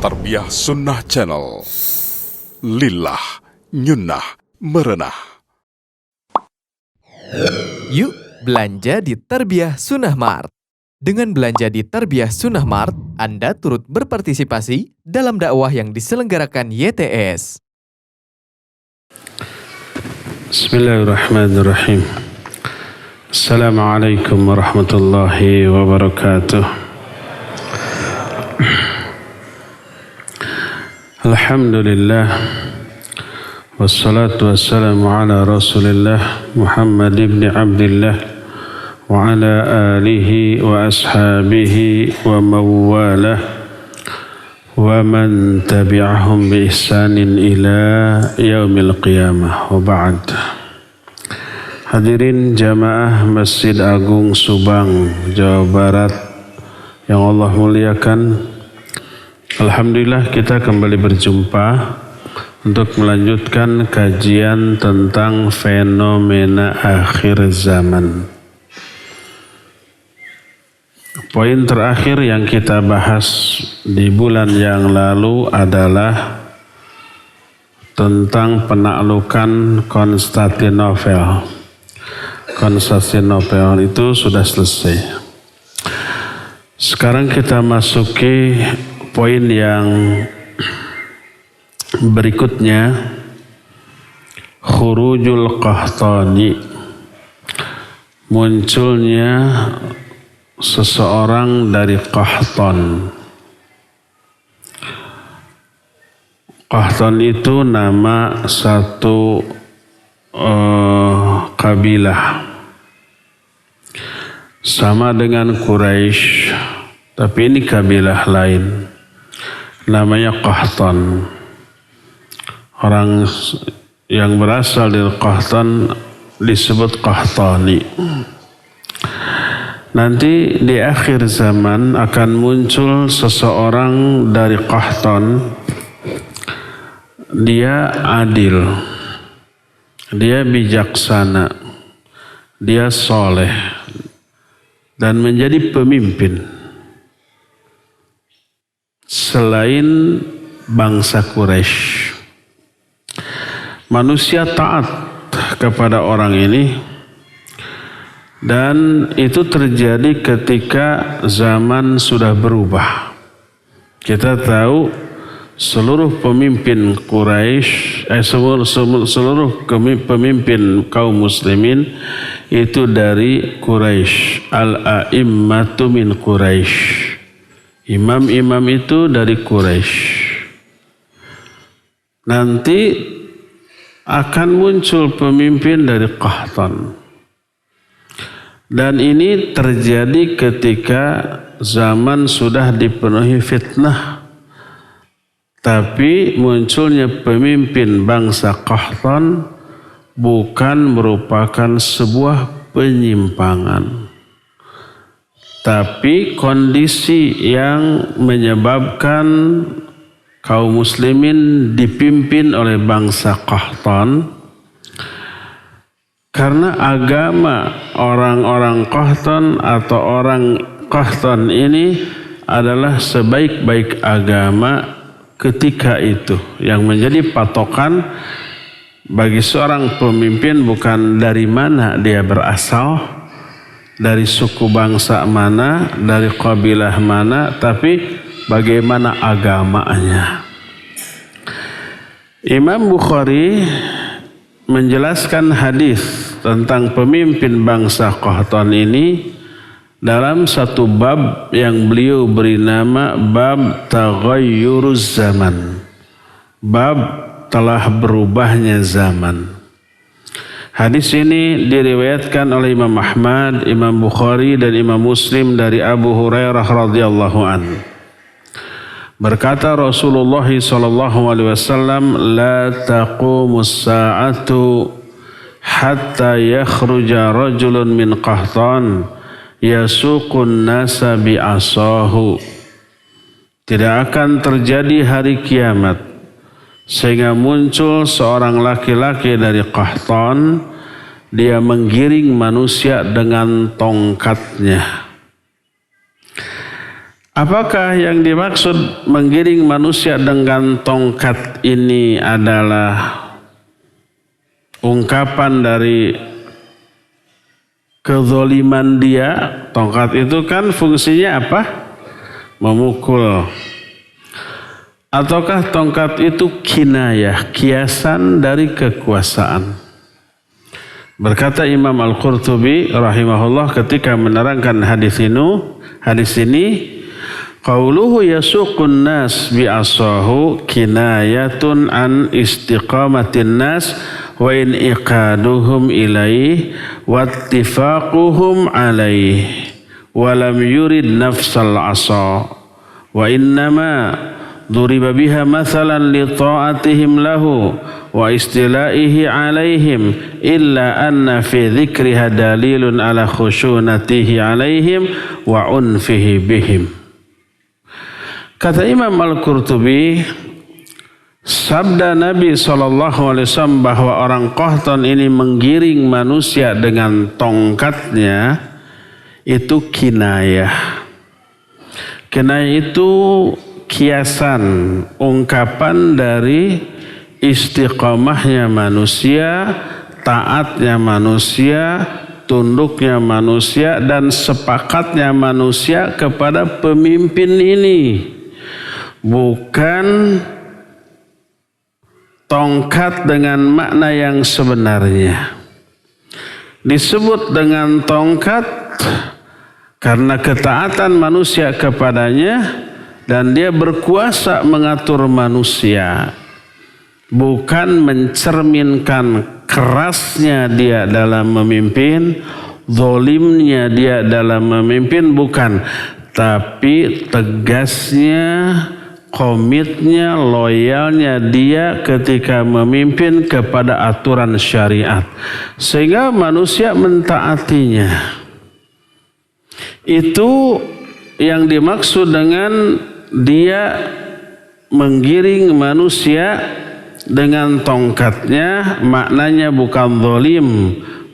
Tarbiyah Sunnah Channel. Lillah, nyunnah, merenah. Yuk belanja di Tarbiyah Sunnah Mart. Dengan belanja di Tarbiyah Sunnah Mart, Anda turut berpartisipasi dalam dakwah yang diselenggarakan YTS. Bismillahirrahmanirrahim. Assalamualaikum warahmatullahi wabarakatuh. Alhamdulillah. Wassalatu wassalamu ala Rasulillah Muhammad ibn Abdullah wa ala alihi wa ashabihi wa mawalah wa man tabi'ahum bi ihsanin ila yaumil qiyamah wa ba'd. Hadirin jamaah Masjid Agung Subang, Jawa Barat yang Allah muliakan, alhamdulillah kita kembali berjumpa untuk melanjutkan kajian tentang fenomena akhir zaman. Poin terakhir yang kita bahas di bulan yang lalu adalah tentang penaklukan Konstantinopel. Konstantinopel itu sudah selesai. Sekarang kita masuki poin yang berikutnya, khurujul Qahtani, munculnya seseorang dari Qahtan. Qahtan itu nama satu kabilah, sama dengan Quraisy, tapi ini kabilah lain, namanya Qahtan. Orang yang berasal dari Qahtan disebut Qahtani. Nanti di akhir zaman akan muncul seseorang dari Qahtan. Dia adil, dia bijaksana, dia soleh, dan menjadi pemimpin selain bangsa Quraisy. Manusia taat kepada orang ini, dan itu terjadi ketika zaman sudah berubah. Kita tahu seluruh pemimpin Quraisy, seluruh pemimpin kaum muslimin itu dari Quraisy. Al-a'immatu min Quraisy. Imam-imam itu dari Quraisy. Nanti akan muncul pemimpin dari Qahtan. Dan ini terjadi ketika zaman sudah dipenuhi fitnah. Tapi munculnya pemimpin bangsa Qahtan bukan merupakan sebuah penyimpangan, tapi kondisi yang menyebabkan kaum muslimin dipimpin oleh bangsa Qahtan, karena agama orang-orang Qahtan atau orang Qahtan ini adalah sebaik-baik agama ketika itu. Yang menjadi patokan bagi seorang pemimpin bukan dari mana dia berasal, dari suku bangsa mana, dari kabilah mana, tapi bagaimana agamanya. Imam Bukhari menjelaskan hadis tentang pemimpin bangsa Qahtan ini dalam satu bab yang beliau beri nama bab taghayyuruz zaman, bab telah berubahnya zaman. Hadis ini diriwayatkan oleh Imam Ahmad, Imam Bukhari dan Imam Muslim dari Abu Hurairah radhiyallahu anhu. Berkata Rasulullah sallallahu alaihi wasallam, la taqumus sa'atu hatta yakhruja rajulun min Qahtan yasuqun nasa bi'asahu. Tidak akan terjadi hari kiamat sehingga muncul seorang laki-laki dari Qahtan, dia menggiring manusia dengan tongkatnya. Apakah yang dimaksud menggiring manusia dengan tongkat ini adalah ungkapan dari kezaliman dia? Tongkat itu kan fungsinya apa? Memukul. Ataukah tongkat itu kinayah, kiasan dari kekuasaan? Berkata Imam Al-Qurtubi rahimahullah ketika menerangkan hadis ini, qauluhu yasuqun nas bi'asahu kinayatun an istiqamatin nas wa in iqaduhum ilaih wa ittifaquhum alaih wa lam yurid nafsal asa wa innama duriba biha mathalan li ta'atihim lahu wa istilaihi alaihim illa anna fi dhikriha dalilun ala khushunatihi alaihim wa unfihi bihim. Kata Imam Al-Qurtubi, sabda Nabi SAW bahwa orang Qahtan ini menggiring manusia dengan tongkatnya itu kinayah. Kinayah itu kiasan, ungkapan dari istiqamahnya manusia, taatnya manusia, tunduknya manusia, dan sepakatnya manusia kepada pemimpin ini. Bukan tongkat dengan makna yang sebenarnya. Disebut dengan tongkat karena ketaatan manusia kepadanya dan dia berkuasa mengatur manusia. Bukan mencerminkan kerasnya dia dalam memimpin, zalimnya dia dalam memimpin, bukan. Tapi tegasnya, komitnya, loyalnya dia ketika memimpin kepada aturan syariat. Sehingga manusia mentaatinya. Itu yang dimaksud dengan dia menggiring manusia dengan tongkatnya. Maknanya bukan zalim,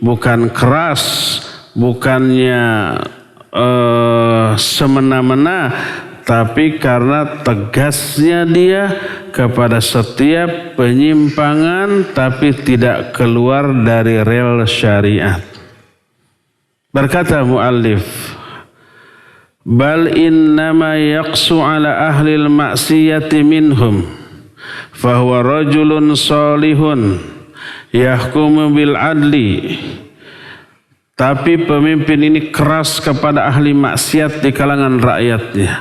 bukan keras, bukannya semena-mena, tapi karena tegasnya dia kepada setiap penyimpangan tapi tidak keluar dari rel syariat. Berkata muallif, bal innama yaqsu ala ahli al-ma'siyati minhum fahuwa rajulun salihun yahkumu bil adli. Tapi pemimpin ini keras kepada ahli maksiat di kalangan rakyatnya.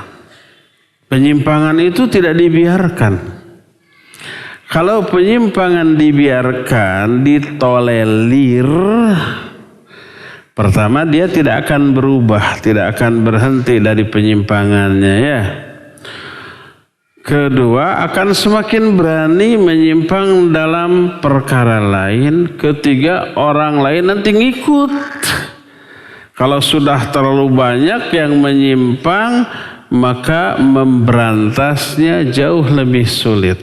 Penyimpangan itu tidak dibiarkan. Kalau penyimpangan dibiarkan, ditolerir, pertama dia tidak akan berubah, tidak akan berhenti dari penyimpangannya ya. Kedua, akan semakin berani menyimpang dalam perkara lain. Ketiga, orang lain nanti ngikut. Kalau sudah terlalu banyak yang menyimpang, maka memberantasnya jauh lebih sulit.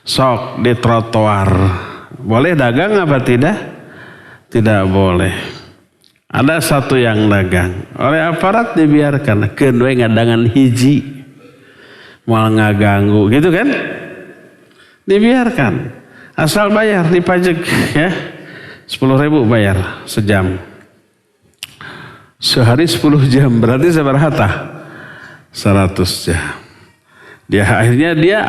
Sok di trotoar, boleh dagang apa tidak? Tidak boleh. Ada satu yang dagang, oleh aparat dibiarkan, kedua ngadangan hiji. Malah nggak ganggu gitu kan, dibiarkan asal bayar dipajak ya, 10.000 bayar sejam, sehari 10 jam berarti seberapa? 100 jam. Dia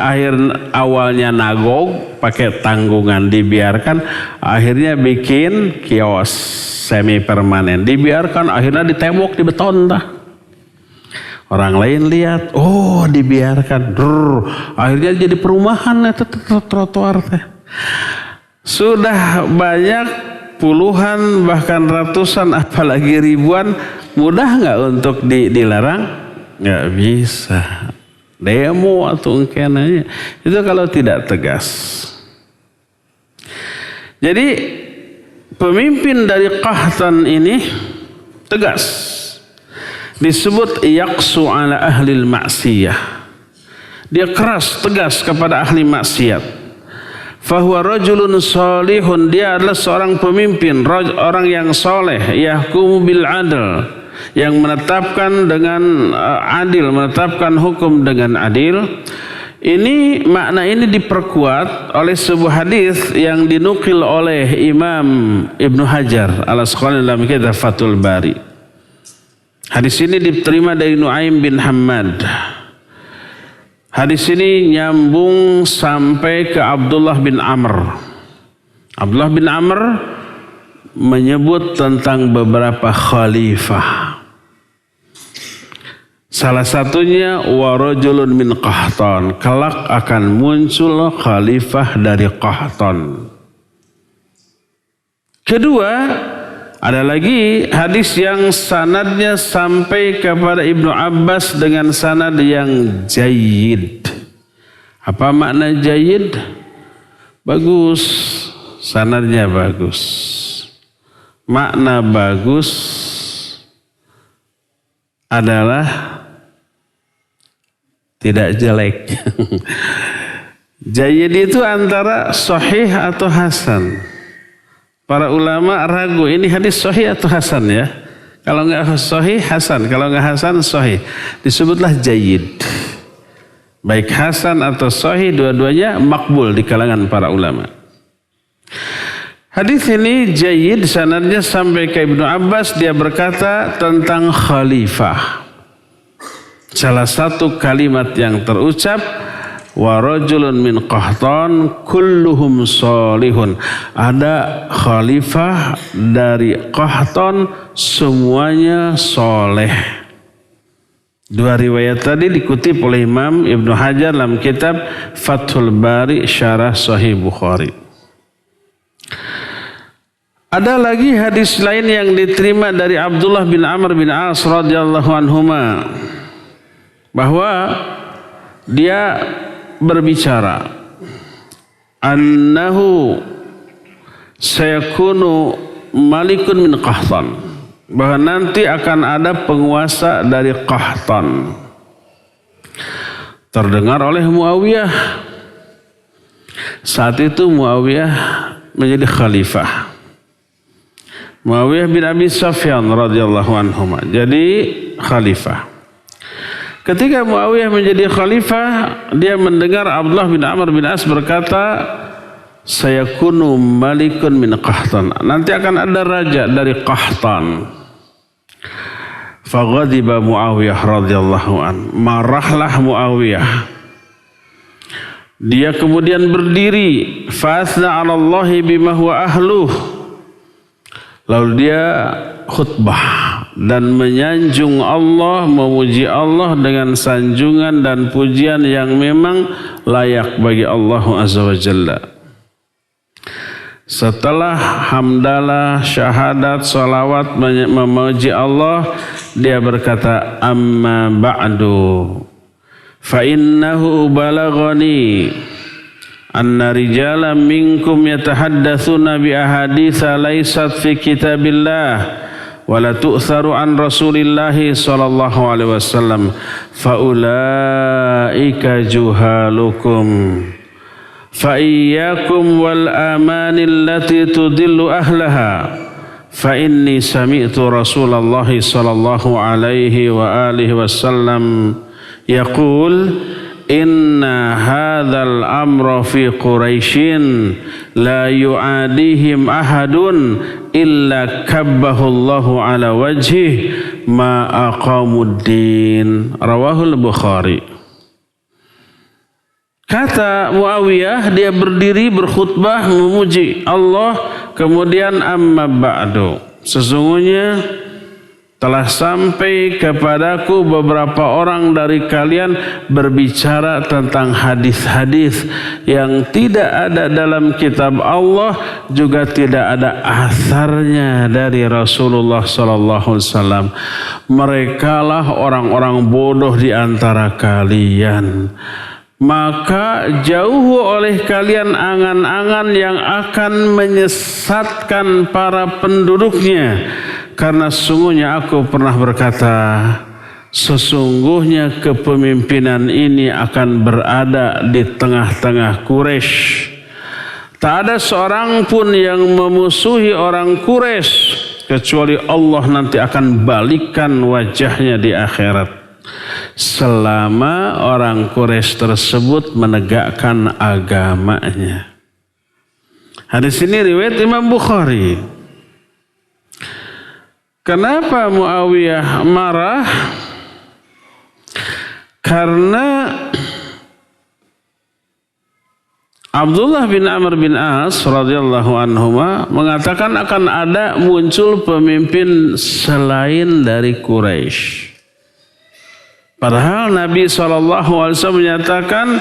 awalnya nagog pakai tanggungan, dibiarkan, akhirnya bikin kios semi permanen, dibiarkan, akhirnya ditembok di beton dah. Orang lain lihat, oh dibiarkan, akhirnya jadi perumahan trotoar teh. Sudah banyak puluhan bahkan ratusan apalagi ribuan, mudah nggak untuk dilarang? Nggak bisa. Demo atau engkenanya itu kalau tidak tegas. Jadi pemimpin dari Qahtan ini tegas. Disebut yaqsu ala ahlil maksiyah. Dia keras, tegas kepada ahli maksiat. Fahuwa rajulun salihun, dia adalah seorang pemimpin, orang yang soleh, yahkumu bil adl. yang menetapkan dengan adil, menetapkan hukum dengan adil. Ini makna ini diperkuat oleh sebuah hadis yang dinukil oleh Imam Ibnu Hajar Al-Asqalani dalam kitab Fathul Bari. Hadis ini diterima dari Nuaim bin Hammad. Hadis ini nyambung sampai ke Abdullah bin Amr. Abdullah bin Amr menyebut tentang beberapa khalifah. Salah satunya warajulun min Qahtan, kelak akan muncul khalifah dari Qahtan. Kedua, ada lagi hadis yang sanadnya sampai kepada Ibnu Abbas dengan sanad yang jayyid. Apa makna jayyid? Bagus, sanadnya bagus. Makna bagus adalah tidak jelek. Jayyid itu antara sahih atau hasan. Para ulama ragu ini hadis sahih atau hasan ya. Kalau enggak sahih hasan, kalau enggak hasan sahih. Disebutlah jayyid. Baik hasan atau sahih dua-duanya makbul di kalangan para ulama. Hadis ini jayyid sanadnya sampai ke Ibnu Abbas, dia berkata tentang khalifah. Salah satu kalimat yang terucap wa rajulun min Qahtan kulluhum salihun. Ada khalifah dari Qahtan semuanya soleh. Dua riwayat tadi dikutip oleh Imam Ibnu Hajar dalam kitab Fathul Bari Syarah Sahih Bukhari. Ada lagi hadis lain yang diterima dari Abdullah bin Amr bin As radhiyallahu anhuma, bahwa dia berbicara annahu sayakunu malikun min Qahtan, bahwa nanti akan ada penguasa dari Qahtan. Terdengar oleh Muawiyah. Saat itu Muawiyah menjadi khalifah. Muawiyah bin Abi Sufyan radhiyallahu anhu jadi khalifah. Ketika Muawiyah menjadi khalifah, dia mendengar Abdullah bin Amr bin As berkata, sayakunu malikun min Qahtan. Nanti akan ada raja dari Qahtan. Faghadiba Muawiyah radhiyallahu an. Marahlah Muawiyah. Dia kemudian berdiri, fasna 'ala Allah bima huwa ahluh. Lalu dia khutbah dan menyanjung Allah, memuji Allah dengan sanjungan dan pujian yang memang layak bagi Allah Azza wa Jalla. Setelah hamdalah, syahadat, salawat, memuji Allah, dia berkata, amma ba'du fa innahu balaghani anna rijalan minkum yatahaddatsuna bi ahaditsa laysat fi kitabillah wala tu'tharu an Rasulillahi sallallahu alaihi wasallam faulaika juhalukum fa iyyakum wal amani allati tudillu ahlaha fa inni sami'tu Rasulullah sallallahu alaihi wa alihi wasallam yaqul inna hadzal amra fi Quraisyin la yu'adihim ahadun illa kabbahu Allahu ala wajhih ma aqamuddin. Rawahul Bukhari. Kata Muawiyah, dia berdiri berkhutbah memuji Allah, kemudian amma ba'du, sesungguhnya telah sampai kepadaku beberapa orang dari kalian berbicara tentang hadis-hadis yang tidak ada dalam kitab Allah, juga tidak ada asarnya dari Rasulullah SAW. Mereka lah orang-orang bodoh di antara kalian. Maka jauh oleh kalian angan-angan yang akan menyesatkan para penduduknya. Karena sesungguhnya aku pernah berkata, sesungguhnya kepemimpinan ini akan berada di tengah-tengah Quraisy. Tak ada seorang pun yang memusuhi orang Quraisy kecuali Allah nanti akan balikan wajahnya di akhirat selama orang Quraisy tersebut menegakkan agamanya. Hadis ini riwayat Imam Bukhari. Kenapa Muawiyah marah? Karena Abdullah bin Amr bin As radhiyallahu anhuma mengatakan akan ada muncul pemimpin selain dari Quraisy. Padahal Nabi SAW menyatakan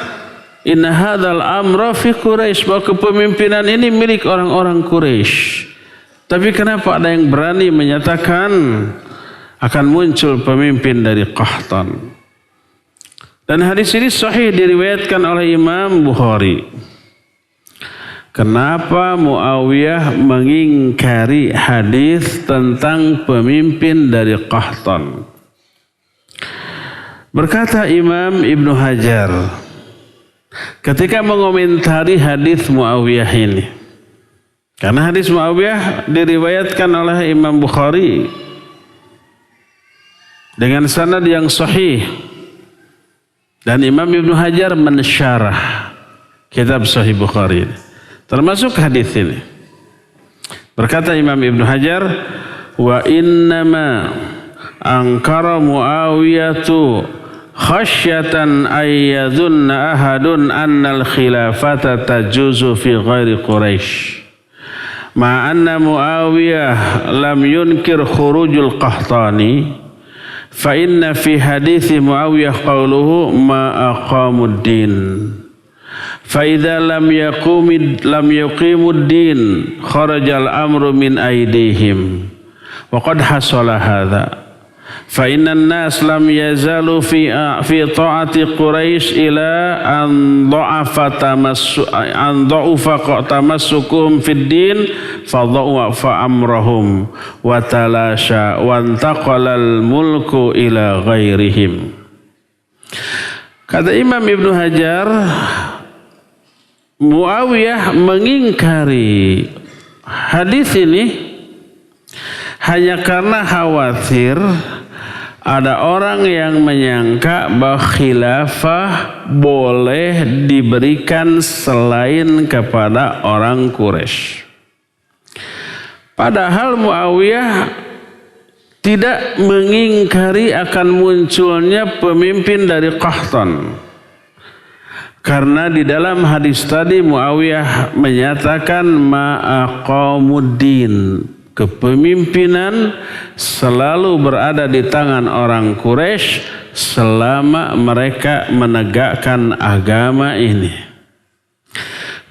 inna hadzal amra fi Quraisy, bahwa kepemimpinan ini milik orang-orang Quraisy. Tapi kenapa ada yang berani menyatakan akan muncul pemimpin dari Qahtan? Dan hadis ini sahih diriwayatkan oleh Imam Bukhari. Kenapa Muawiyah mengingkari hadis tentang pemimpin dari Qahtan? Berkata Imam Ibnu Hajar ketika mengomentari hadis Muawiyah ini, karena hadis Muawiyah diriwayatkan oleh Imam Bukhari dengan sanad yang sahih, dan Imam Ibnu Hajar mensyarah kitab Sahih Bukhari ini, termasuk hadis ini. Berkata Imam Ibnu Hajar, wa innama angkara Muawiyatu khasyatan ayyadunna ahadun annal khilafata tajuzu fi ghairi Quraisy. Ma'anna Muawiyah lam yunkir khurujul Qahtani fa inna fi hadithi Muawiyah qawluhu ma aqamud din fa idza lam yuqimud din kharajal amru min aydihim wa qad hasala hadha fa innan nas lam yazalu fi ta'ati Quraisy ila an dha'ufa tamassukum fid din fa dha'ufa amrahum wa talasha wa intaqala al mulku ila ghairihim. Kata Imam Ibnu Hajar, Muawiyah mengingkari hadis ini hanya karena khawatir ada orang yang menyangka bahwa khilafah boleh diberikan selain kepada orang Quraisy. Padahal Muawiyah tidak mengingkari akan munculnya pemimpin dari Qahtan. Karena di dalam hadis tadi Muawiyah menyatakan ma'aqamuddin, kepemimpinan selalu berada di tangan orang Quraisy selama mereka menegakkan agama ini.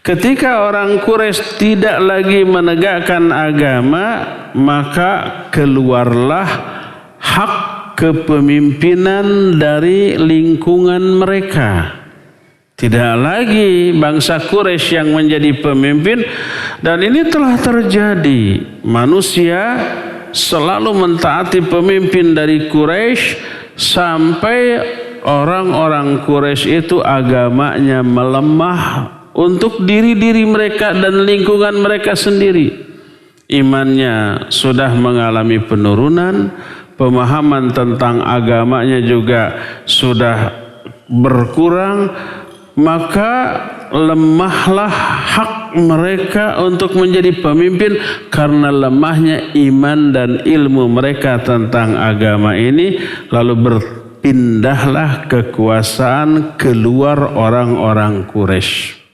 Ketika orang Quraisy tidak lagi menegakkan agama, maka keluarlah hak kepemimpinan dari lingkungan mereka. Tidak lagi bangsa Quraisy yang menjadi pemimpin, dan ini telah terjadi. Manusia selalu mentaati pemimpin dari Quraisy sampai orang-orang Quraisy itu agamanya melemah untuk diri-diri mereka dan lingkungan mereka sendiri. Imannya sudah mengalami penurunan, pemahaman tentang agamanya juga sudah berkurang, maka lemahlah hak mereka untuk menjadi pemimpin karena lemahnya iman dan ilmu mereka tentang agama ini. Lalu berpindahlah kekuasaan keluar orang-orang Quraisy.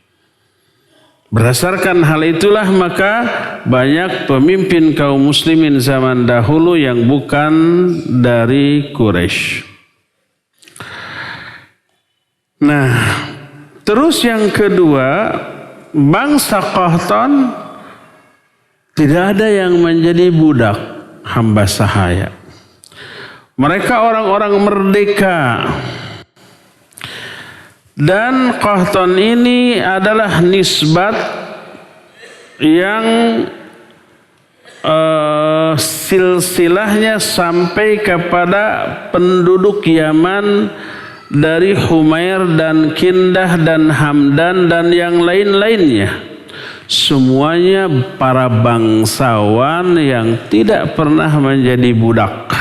Berdasarkan hal itulah maka banyak pemimpin kaum muslimin zaman dahulu yang bukan dari Quraisy. Nah, terus yang kedua, bangsa Qahtan tidak ada yang menjadi budak hamba sahaya. Mereka orang-orang merdeka. Dan Qahtan ini adalah nisbat yang silsilahnya sampai kepada penduduk Yaman dari Humair dan Kindah dan Hamdan dan yang lain-lainnya. semuanya para bangsawan yang tidak pernah menjadi budak,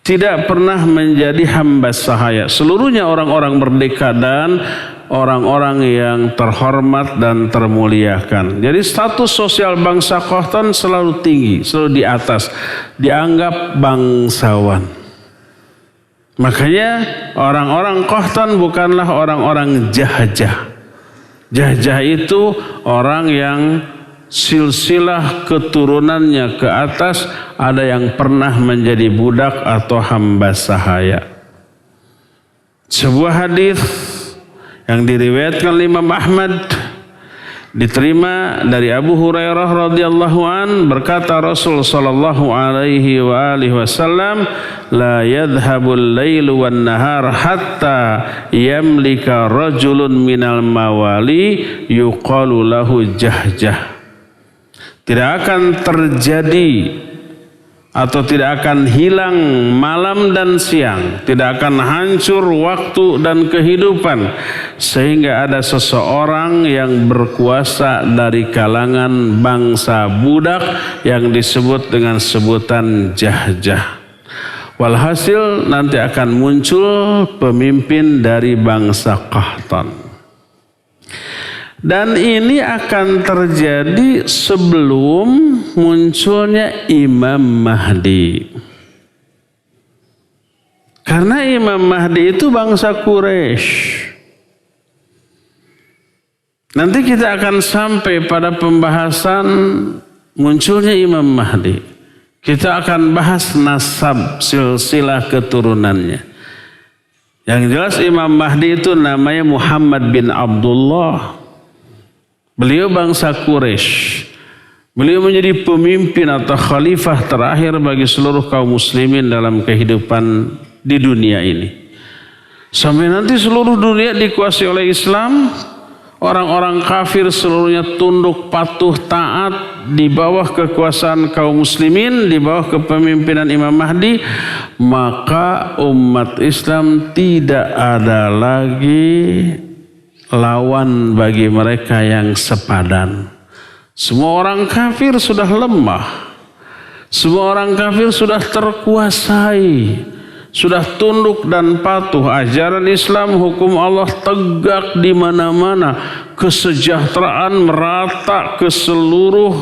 tidak pernah menjadi hamba sahaya. Seluruhnya orang-orang merdeka dan orang-orang yang terhormat dan termuliakan. Jadi status sosial bangsa Qahtan selalu tinggi, selalu di atas, dianggap bangsawan. Makanya orang-orang Qahtan bukanlah orang-orang jahjah. Jahjah itu orang yang silsilah keturunannya ke atas ada yang pernah menjadi budak atau hamba sahaya. Sebuah hadis yang diriwayatkan oleh Imam Ahmad diterima dari Abu Hurairah radhiyallahu an, berkata Rasul sallallahu alaihi wa alihi wasallam, la yadhhabul lailu wan nahar hatta yamlika rajulun minal mawali yuqalu lahu jahjah. Tidak akan terjadi atau tidak akan hilang malam dan siang, tidak akan hancur waktu dan kehidupan sehingga ada seseorang yang berkuasa dari kalangan bangsa budak yang disebut dengan sebutan jahjah. Walhasil nanti akan muncul pemimpin dari bangsa Qahtan. Dan ini akan terjadi sebelum munculnya Imam Mahdi. Karena Imam Mahdi itu bangsa Quraisy. Nanti kita akan sampai pada pembahasan munculnya Imam Mahdi. Kita akan bahas nasab silsilah keturunannya. Yang jelas Imam Mahdi itu namanya Muhammad bin Abdullah. Beliau bangsa Quraisy. Beliau menjadi pemimpin atau khalifah terakhir bagi seluruh kaum muslimin dalam kehidupan di dunia ini. Sampai nanti seluruh dunia dikuasai oleh Islam, orang-orang kafir seluruhnya tunduk patuh taat di bawah kekuasaan kaum muslimin, di bawah kepemimpinan Imam Mahdi, maka umat Islam tidak ada lagi lawan bagi mereka yang sepadan. Semua orang kafir sudah lemah. Semua orang kafir sudah terkuasai, sudah tunduk dan patuh. Ajaran Islam, hukum Allah tegak di mana-mana. Kesejahteraan merata ke seluruh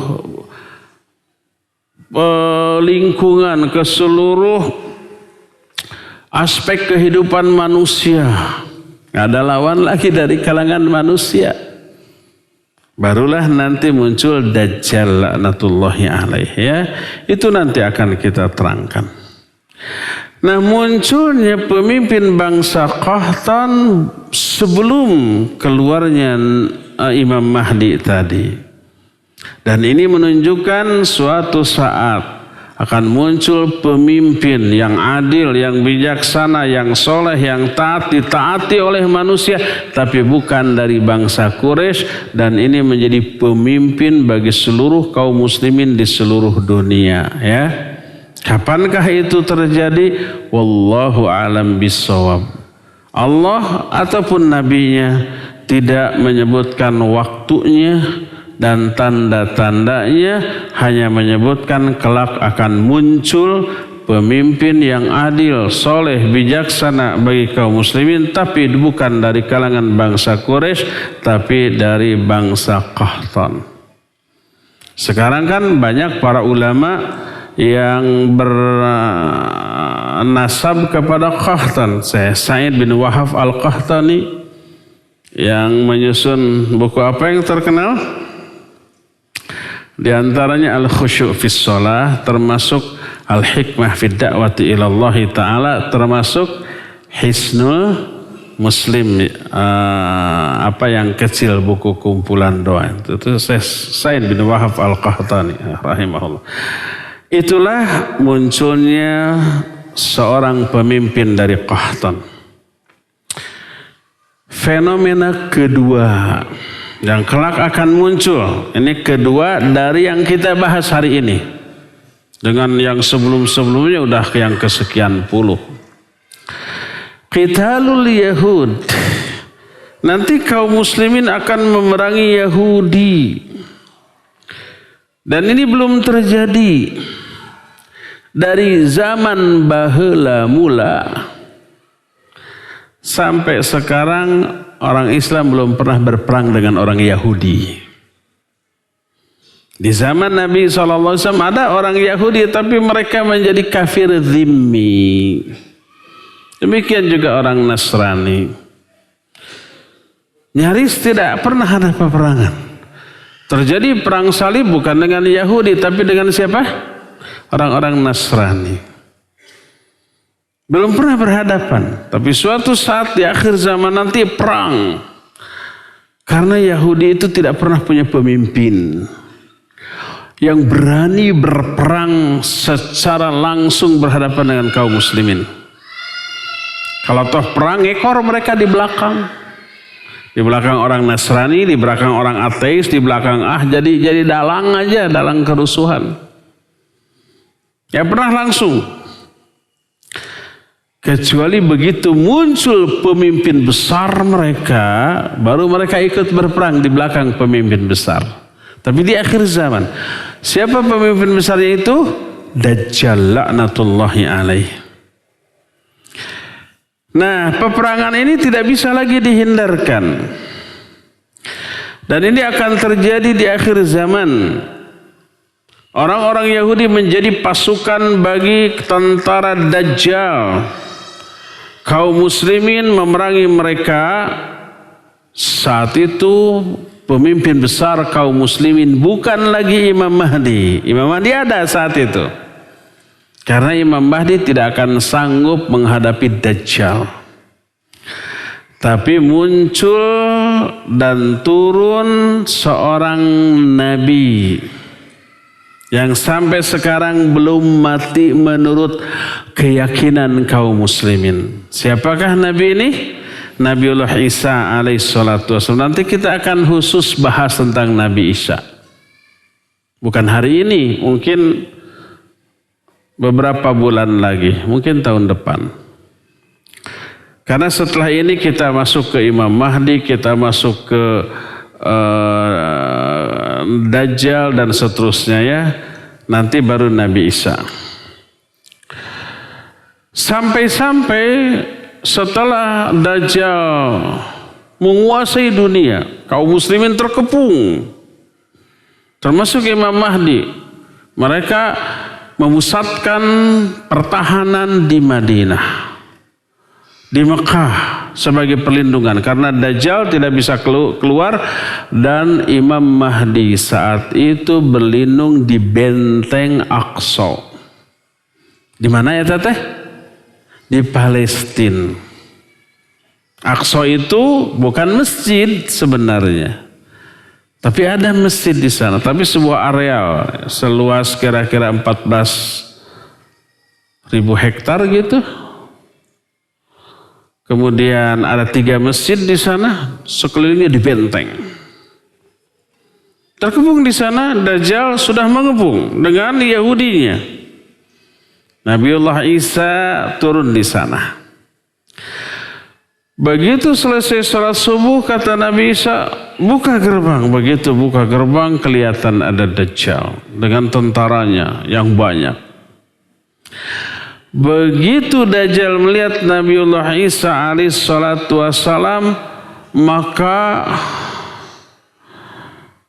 lingkungan, ke seluruh aspek kehidupan manusia. Gak ada lawan lagi dari kalangan manusia. Barulah nanti muncul Dajjal laknatullahi alaih, ya. Itu nanti akan kita terangkan. Nah, munculnya pemimpin bangsa Qahtan sebelum keluarnya Imam Mahdi tadi. Dan ini menunjukkan suatu saat akan muncul pemimpin yang adil, yang bijaksana, yang soleh, yang taat, ditaati oleh manusia, tapi bukan dari bangsa Quraisy, dan ini menjadi pemimpin bagi seluruh kaum muslimin di seluruh dunia, ya. Kapankah itu terjadi? Wallahu a'lam bissawab. Allah ataupun nabinya tidak menyebutkan waktunya dan tanda-tandanya, hanya menyebutkan kelak akan muncul pemimpin yang adil, soleh, bijaksana bagi kaum muslimin, tapi bukan dari kalangan bangsa Quraisy, tapi dari bangsa Qahtan. Sekarang kan banyak para ulama yang bernasab kepada Qahtan. Sa'id bin Wahab al-Qahtani yang menyusun buku apa yang terkenal? Di antaranya Al-Khusyu' fis Shalah, termasuk Al-Hikmah fid Da'wati ila Allah Ta'ala, termasuk Hisnul Muslim, apa yang kecil, buku kumpulan doa. Itu Sa'id bin Wahab al-Qahtani rahimahullah. Itulah munculnya seorang pemimpin dari Qahtan. Fenomena kedua yang kelak akan muncul, ini kedua dari yang kita bahas hari ini. Dengan yang sebelum-sebelumnya udah yang kesekian puluh. Qitalul Yahud nanti kaum muslimin akan memerangi Yahudi. Dan ini belum terjadi. Dari zaman baheula mula sampai sekarang orang Islam belum pernah berperang dengan orang Yahudi. Di zaman Nabi SAW ada orang Yahudi tapi mereka menjadi kafir zimmi. Demikian juga orang Nasrani. Nyaris tidak pernah ada peperangan. Terjadi perang salib bukan dengan Yahudi tapi dengan siapa? Orang-orang Nasrani. Belum pernah berhadapan. Tapi suatu saat di akhir zaman nanti perang. Karena Yahudi itu tidak pernah punya pemimpin yang berani berperang secara langsung berhadapan dengan kaum muslimin. Kalau toh perang, ekor mereka di belakang. Di belakang orang Nasrani, di belakang orang ateis, di belakang jadi dalang aja, dalang kerusuhan. Ya pernah langsung. Kecuali begitu muncul pemimpin besar mereka, baru mereka ikut berperang di belakang pemimpin besar. Tapi di akhir zaman, siapa pemimpin besarnya itu? Dajjal laknatullahi alaih. Nah, peperangan ini tidak bisa lagi dihindarkan. Dan ini akan terjadi di akhir zaman. Orang-orang Yahudi menjadi pasukan bagi tentara Dajjal. Kaum muslimin memerangi mereka. Saat itu pemimpin besar kaum muslimin bukan lagi Imam Mahdi. Imam Mahdi ada saat itu. Karena Imam Mahdi tidak akan sanggup menghadapi Dajjal. Tapi muncul dan turun seorang nabi yang sampai sekarang belum mati menurut keyakinan kaum muslimin. Siapakah nabi ini? Nabiullah Isa alaihissalatu wassalam. Nanti kita akan khusus bahas tentang Nabi Isa. Bukan hari ini, mungkin beberapa bulan lagi, mungkin tahun depan. Karena setelah ini kita masuk ke Imam Mahdi, kita masuk ke Dajjal dan seterusnya ya. Nanti baru Nabi Isa. Sampai-sampai setelah Dajjal menguasai dunia, kaum muslimin terkepung. Termasuk Imam Mahdi. Mereka memusatkan pertahanan di Madinah, di Mekah sebagai perlindungan karena Dajjal tidak bisa keluar dan Imam Mahdi saat itu berlindung di benteng Aqsa. Di mana ya teteh? Di Palestina. Aqsa itu bukan masjid sebenarnya. Tapi ada masjid di sana, tapi sebuah areal seluas kira-kira 14.000 hektar gitu. Kemudian ada 3 masjid di sana, sekelilingnya di benteng. Terkepung di sana, Dajjal sudah mengepung dengan Yahudinya. Nabiullah Isa turun di sana. Begitu selesai sholat subuh, kata Nabi Isa, buka gerbang. Begitu buka gerbang, kelihatan ada Dajjal dengan tentaranya yang banyak. Begitu Dajjal melihat Nabiullah Isa alaihissalatu wassalam, maka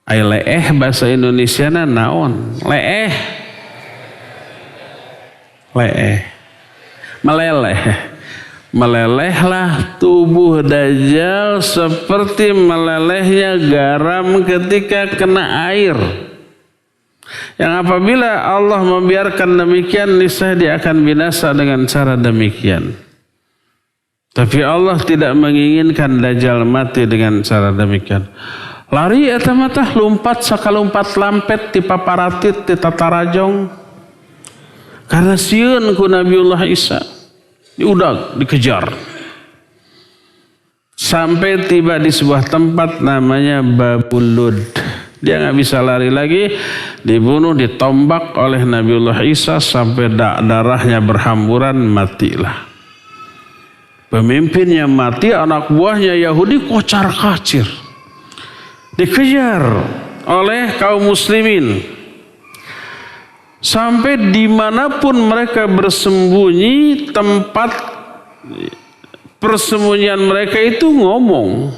leeh bahasa Indonesia naon? Leeh. Meleleh. Melelehlah tubuh Dajjal seperti melelehnya garam ketika kena air. Yang apabila Allah membiarkan demikian, niscaya dia akan binasa dengan cara demikian. Tapi Allah tidak menginginkan Dajjal mati dengan cara demikian. Lari eta mah lompat sakalompat lampet ti paparatit ti tatarajong. Karena sieun ku Nabiullah Isa. Diudag, dikejar. Sampai tiba di sebuah tempat namanya Babul Lud. Dia nggak bisa lari lagi, dibunuh, ditombak oleh Nabiullah Isa sampai darahnya berhamburan, matilah. Pemimpinnya mati, anak buahnya Yahudi kocar-kacir, dikejar oleh kaum muslimin. Sampai dimanapun mereka bersembunyi, tempat persembunyian mereka itu ngomong.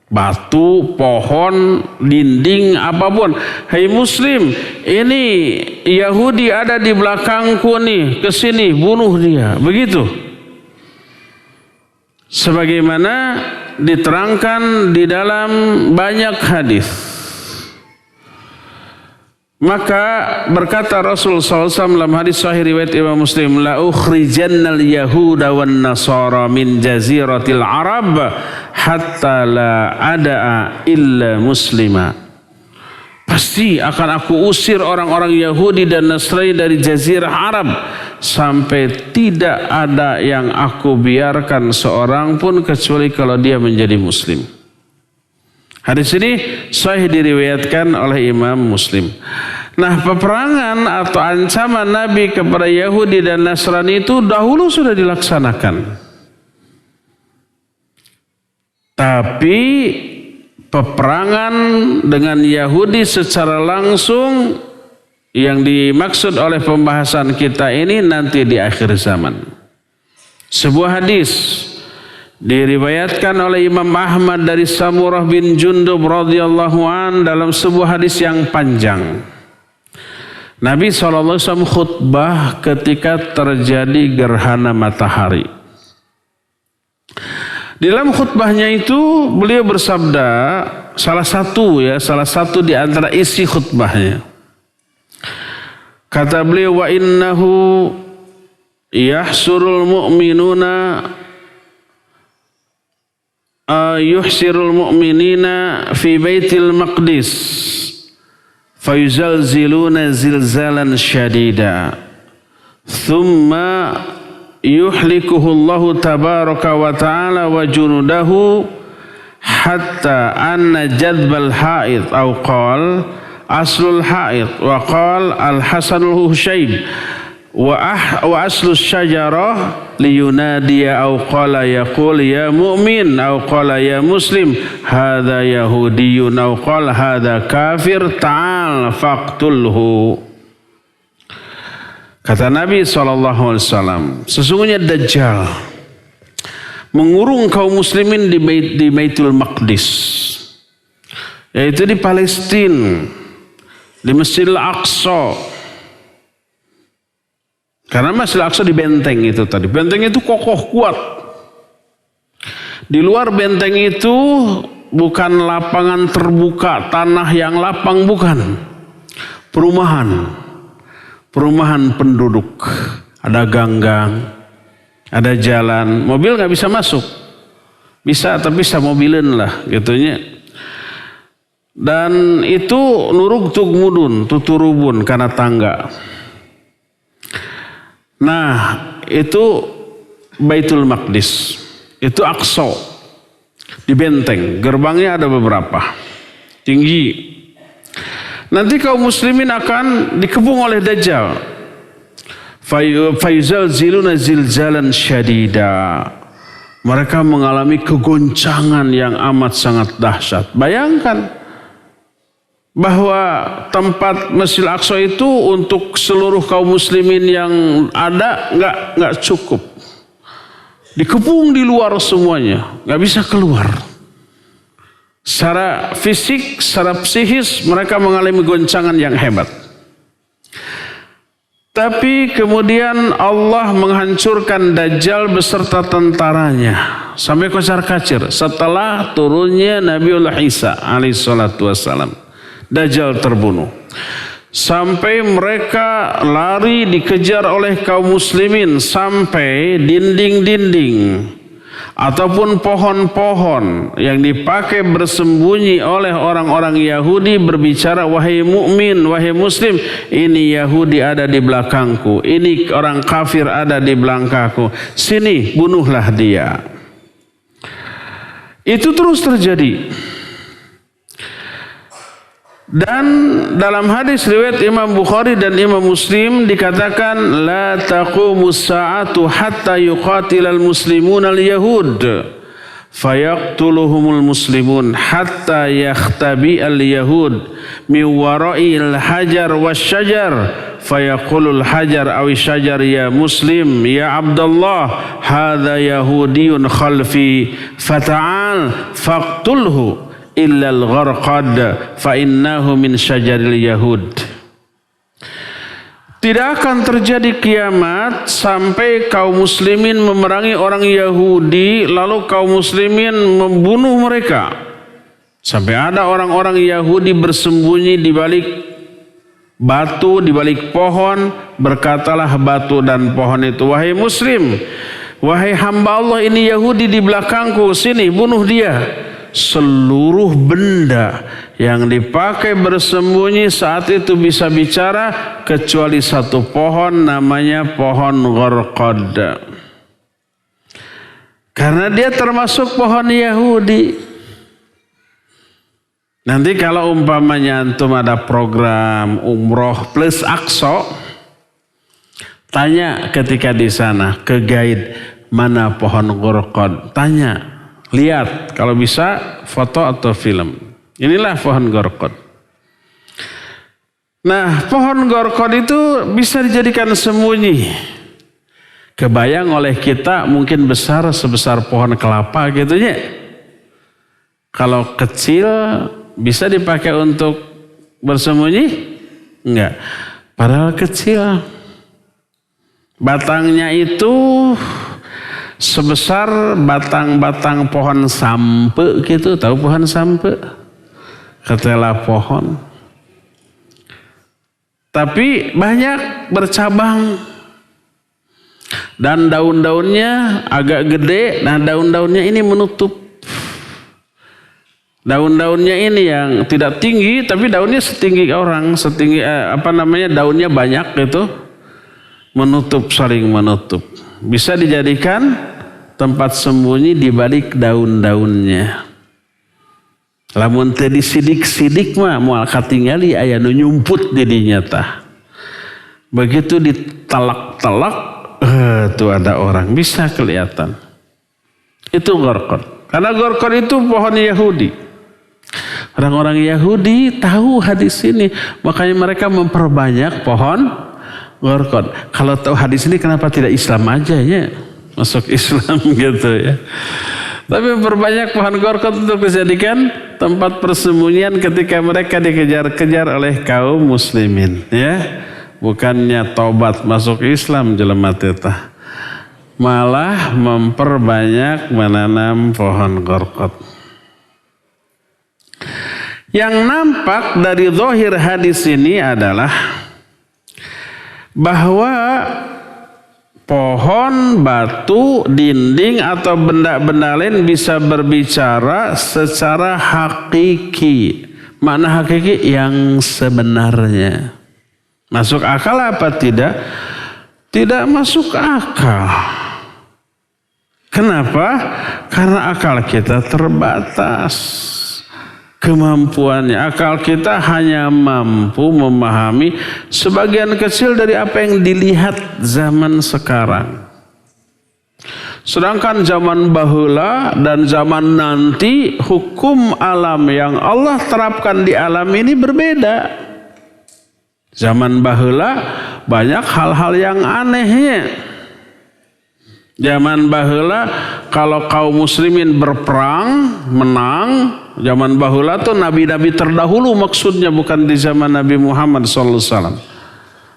Batu, pohon, dinding, apapun. Hei muslim, ini Yahudi ada di belakangku nih, kesini, bunuh dia. Begitu. Sebagaimana diterangkan di dalam banyak hadis. Maka berkata Rasul SAW dalam hadis sahih riwayat Imam Muslim, la ukhrijannal yahuda wan nasara min jaziratil arab hatta la ada'a illa muslima. Pasti akan aku usir orang-orang Yahudi dan Nasrani dari jazirah Arab sampai tidak ada yang aku biarkan seorang pun kecuali kalau dia menjadi muslim. Hadis ini sahih diriwayatkan oleh Imam Muslim. Nah, peperangan atau ancaman Nabi kepada Yahudi dan Nasrani itu dahulu sudah dilaksanakan. Tapi peperangan dengan Yahudi secara langsung yang dimaksud oleh pembahasan kita ini nanti di akhir zaman. Sebuah hadis diriwayatkan oleh Imam Ahmad dari Samurah bin Jundub radhiyallahu an dalam sebuah hadis yang panjang. Nabi SAW khutbah ketika terjadi gerhana matahari. Di dalam khutbahnya itu beliau bersabda, salah satu di antara isi khutbahnya. Kata beliau, wa innahu yahsurul mu'minuna yuhsirul mu'minina fi baitil maqdis fayuzalziluna zilzalan syadida thumma yuhlikuhu Allahu tabaraka wa ta'ala wa junudahu hatta anna jadbal haid au qal aslul haid wa qal al-hasanul hushayb wa aslu syajarah liyunadiya au qala yaqul ya mu'min au qala ya muslim hadha yahudiyun au qala hadha kafir ta'al faqtulhu. Kata Nabi SAW, sesungguhnya Dajjal mengurung kaum muslimin di Baitul Maqdis, yaitu di Palestina, di Masjidil Aqsa. Karena Masjidil Aqsa di benteng itu tadi. Benteng itu kokoh kuat. Di luar benteng itu bukan lapangan terbuka, tanah yang lapang, bukan. Perumahan penduduk. Ada ganggang, ada jalan. Mobil nggak bisa masuk. Bisa, tapi bisa mobilen lah gitunya. Dan itu nurug tug mudun, tuturubun karena tangga. Nah, itu Baitul Maqdis, itu Aqsa, di benteng, gerbangnya ada beberapa, tinggi. Nanti kaum muslimin akan dikepung oleh Dajjal. Fayuzalziluna zilzalan syadida. Mereka mengalami kegoncangan yang amat sangat dahsyat. Bayangkan bahwa tempat Masjidil Aqsa itu untuk seluruh kaum muslimin yang ada nggak cukup. Dikepung di luar semuanya, nggak bisa keluar. Secara fisik, secara psikis mereka mengalami goncangan yang hebat. Tapi kemudian Allah menghancurkan Dajjal beserta tentaranya sampai kocar-kacir setelah turunnya Nabiullah Isa alaihissalatu wassalam. Dajjal terbunuh. Sampai mereka lari dikejar oleh kaum muslimin sampai dinding-dinding ataupun pohon-pohon yang dipakai bersembunyi oleh orang-orang Yahudi berbicara, wahai mukmin, wahai muslim, ini Yahudi ada di belakangku, ini orang kafir ada di belakangku, sini bunuhlah dia. Itu terus terjadi. Dan dalam hadis riwayat Imam Bukhari dan Imam Muslim dikatakan la taqumus sa'atu hatta yuqatilal muslimun al-yahud fayaqtuluhumul muslimun hatta yakhtabi al-yahud min wara'il hajar wasyajar fayaqulul hajar awi syajar ya muslim ya abdallah hadha yahudiyun khalfi fata'al faqtulhu illa al-gharqad fa innahu min syajaril yahud. Tidak akan terjadi kiamat sampai kaum muslimin memerangi orang Yahudi lalu kaum muslimin membunuh mereka. Sampai ada orang-orang Yahudi bersembunyi di balik batu, di balik pohon, berkatalah batu dan pohon itu, wahai muslim, wahai hamba Allah ini Yahudi di belakangku, sini bunuh dia. Seluruh benda yang dipakai bersembunyi saat itu bisa bicara kecuali satu pohon namanya pohon gharqad. Karena dia termasuk pohon Yahudi. Nanti kalau umpamanya antum ada program umroh plus Aqsa, tanya ketika di sana ke guide mana pohon gharqad, tanya. Lihat, kalau bisa foto atau film. Inilah pohon gharqad. Nah, pohon gharqad itu bisa dijadikan sembunyi. Kebayang oleh kita mungkin besar sebesar pohon kelapa gitu ya. Kalau kecil bisa dipakai untuk bersembunyi? Enggak. Padahal kecil. Batangnya itu sebesar batang-batang pohon sampe gitu, tahu pohon sampe? Ketela pohon. Tapi banyak bercabang. Dan daun-daunnya agak gede, nah daun-daunnya ini menutup. Daun-daunnya ini yang tidak tinggi, tapi daunnya setinggi orang, setinggi daunnya banyak gitu. Menutup, saling menutup. Bisa dijadikan tempat sembunyi di balik daun-daunnya. Lamun teh disidik-sidik mah moal katingali aya nu nyumput di dinya tah. Begitu ditalak-talak, tuh ada orang bisa kelihatan. Itu gharqad. Karena gharqad itu pohon Yahudi. Orang-orang Yahudi tahu hadis ini, makanya mereka memperbanyak pohon gharqad. Kalau tahu hadis ini kenapa tidak Islam aja ya? Masuk Islam gitu ya. Tapi memperbanyak pohon gharqad untuk dijadikan tempat persembunyian ketika mereka dikejar-kejar oleh kaum muslimin ya. Bukannya tobat masuk Islam jelema teh, malah memperbanyak menanam pohon gharqad. Yang nampak dari zahir hadis ini adalah bahwa pohon, batu, dinding atau benda-benda lain bisa berbicara secara hakiki. Makna hakiki yang sebenarnya. Masuk akal apa tidak? Tidak masuk akal. Kenapa? Karena akal kita terbatas. Kemampuannya, akal kita hanya mampu memahami sebagian kecil dari apa yang dilihat zaman sekarang. Sedangkan zaman baheula dan zaman nanti hukum alam yang Allah terapkan di alam ini berbeda. Zaman baheula banyak hal-hal yang anehnya. Zaman baheula kalau kaum muslimin berperang menang, zaman baheula tuh nabi-nabi terdahulu maksudnya, bukan di zaman Nabi Muhammad SAW.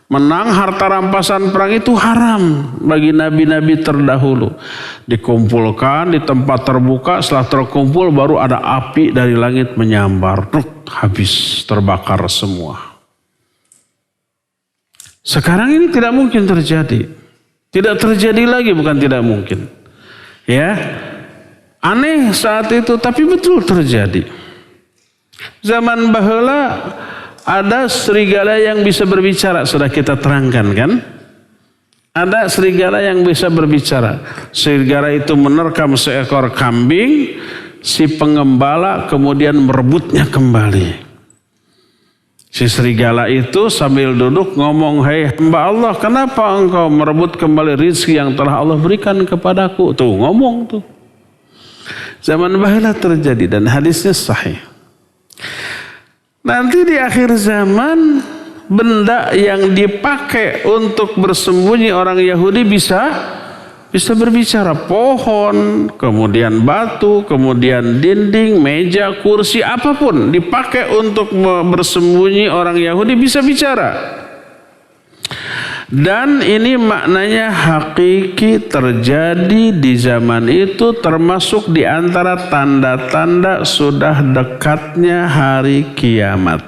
Menang harta rampasan perang itu haram bagi nabi-nabi terdahulu. Dikumpulkan di tempat terbuka, setelah terkumpul baru ada api dari langit menyambar, habis terbakar semua. Sekarang ini tidak mungkin terjadi. Tidak terjadi lagi, bukan tidak mungkin. Ya, aneh saat itu, tapi betul terjadi. Zaman baheula ada serigala yang bisa berbicara, sudah kita terangkan kan? Ada serigala yang bisa berbicara. Serigala itu menerkam seekor kambing, si pengembala kemudian merebutnya kembali. Si serigala itu sambil duduk ngomong, "Hei hamba Allah, kenapa engkau merebut kembali rizki yang telah Allah berikan kepadaku?" Tuh ngomong tuh. Zaman bahala terjadi dan hadisnya sahih. Nanti di akhir zaman benda yang dipakai untuk bersembunyi orang Yahudi bisa berbicara. Pohon, kemudian batu, kemudian dinding, meja, kursi, apapun dipakai untuk bersembunyi orang Yahudi bisa bicara. Dan ini maknanya hakiki terjadi di zaman itu, termasuk di antara tanda-tanda sudah dekatnya hari kiamat.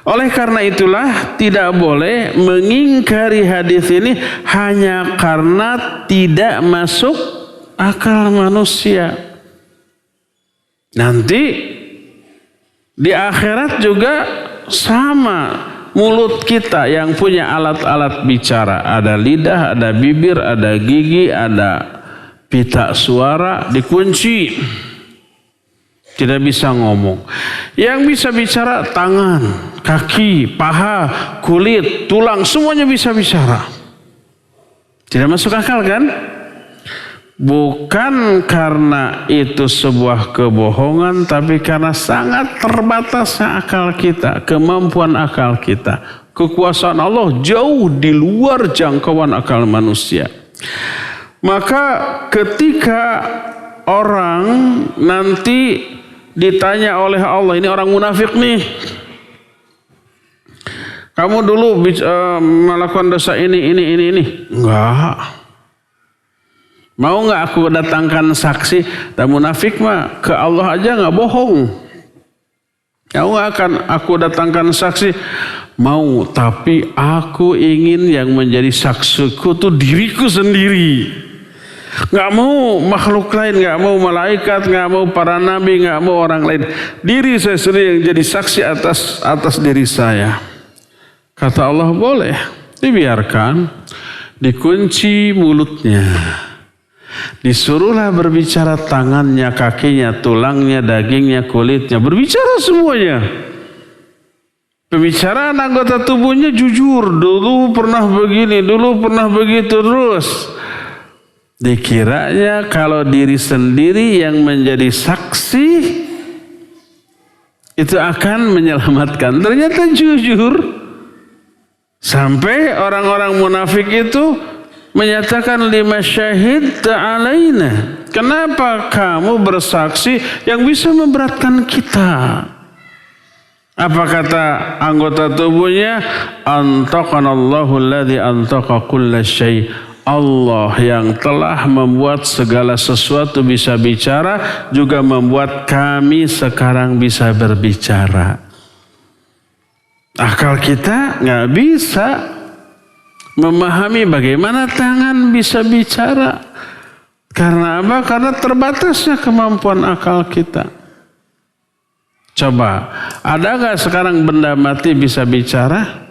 Oleh karena itulah tidak boleh mengingkari hadis ini hanya karena tidak masuk akal manusia. Nanti di akhirat juga sama. Mulut kita yang punya alat-alat bicara, ada lidah, ada bibir, ada gigi, ada pita suara, dikunci. Tidak bisa ngomong. Yang bisa bicara tangan, kaki, paha, kulit, tulang, semuanya bisa bicara. Tidak masuk akal kan? Bukan karena itu sebuah kebohongan, tapi karena sangat terbatasnya akal kita, kemampuan akal kita. Kekuasaan Allah jauh di luar jangkauan akal manusia. Maka ketika orang nanti ditanya oleh Allah, ini orang munafik nih, kamu dulu melakukan dosa ini. Enggak. Mau nggak aku datangkan saksi? Dan munafik mah ke Allah aja nggak bohong. Mau nggak akan aku datangkan saksi? Mau, tapi aku ingin yang menjadi saksiku tuh diriku sendiri. Nggak mau makhluk lain, nggak mau malaikat, nggak mau para nabi, nggak mau orang lain. Diri saya sendiri yang jadi saksi atas diri saya. Kata Allah, boleh, dibiarkan, dikunci mulutnya. Disuruhlah berbicara tangannya, kakinya, tulangnya, dagingnya, kulitnya. Berbicara semuanya. Pembicaraan anggota tubuhnya jujur. Dulu pernah begini, dulu pernah begitu terus. Dikiranya kalau diri sendiri yang menjadi saksi itu akan menyelamatkan. Ternyata jujur. Sampai orang-orang munafik itu menyatakan, lima syahid ta'alaina. Kenapa kamu bersaksi yang bisa memberatkan kita? Apa kata anggota tubuhnya? Antaqanallahu alladhi antaqa kulla syai'. Allah yang telah membuat segala sesuatu bisa bicara, juga membuat kami sekarang bisa berbicara. Akal kita nggak bisa memahami bagaimana tangan bisa bicara. Karena apa? Karena terbatasnya kemampuan akal kita. Coba, ada gak sekarang benda mati bisa bicara?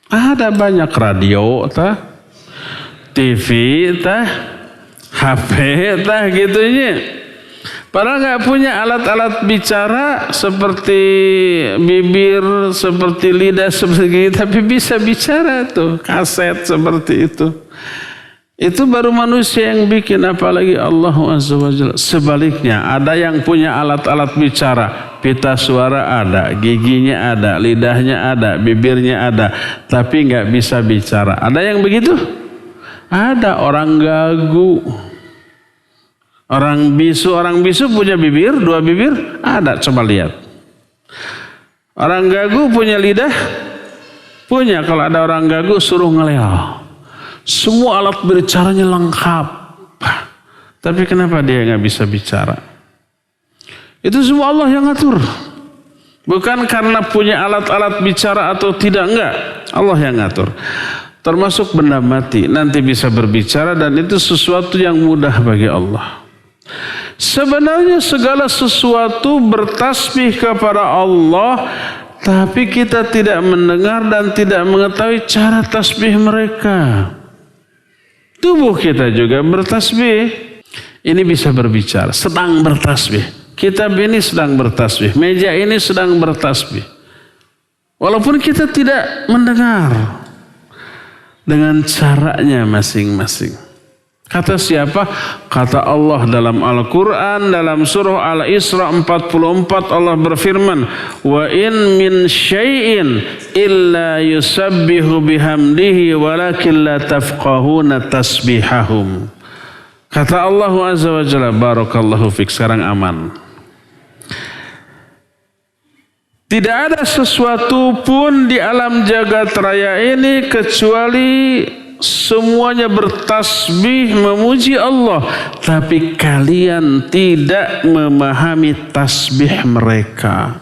Ada banyak, radio, TV, HP, gitunya. Padahal gak punya alat-alat bicara seperti bibir, seperti lidah, seperti gitu, tapi bisa bicara tuh, kaset seperti itu. Itu baru manusia yang bikin, apalagi Allah Azza wa Jalla. Sebaliknya, ada yang punya alat-alat bicara, pita suara ada, giginya ada, lidahnya ada, bibirnya ada, tapi gak bisa bicara. Ada yang begitu? Ada. Orang gagu, orang bisu punya bibir, 2 bibir? Ada, coba lihat. Orang gagu punya lidah? Punya. Kalau ada orang gagu suruh ngelel. Semua alat berbicaranya lengkap. Tapi kenapa dia nggak bisa bicara? Itu semua Allah yang ngatur. Bukan karena punya alat-alat bicara atau tidak, enggak. Allah yang ngatur. Termasuk benda mati nanti bisa berbicara, dan itu sesuatu yang mudah bagi Allah. Sebenarnya segala sesuatu bertasbih kepada Allah, tapi kita tidak mendengar dan tidak mengetahui cara tasbih mereka. Tubuh kita juga bertasbih. Ini bisa berbicara, sedang bertasbih. Kitab ini sedang bertasbih. Meja ini sedang bertasbih. Walaupun kita tidak mendengar dengan caranya masing-masing. Kata siapa? Kata Allah dalam Al-Quran, dalam surah Al-Isra 44 Allah berfirman, wa in min syai'in illa yusabbihu bihamdihi walakin la tafqahuna tasbihahum. Kata Allah Azza wa Jalla, barakallahu fik, sekarang aman. Tidak ada sesuatu pun di alam jagat raya ini kecuali semuanya bertasbih memuji Allah, tapi kalian tidak memahami tasbih mereka.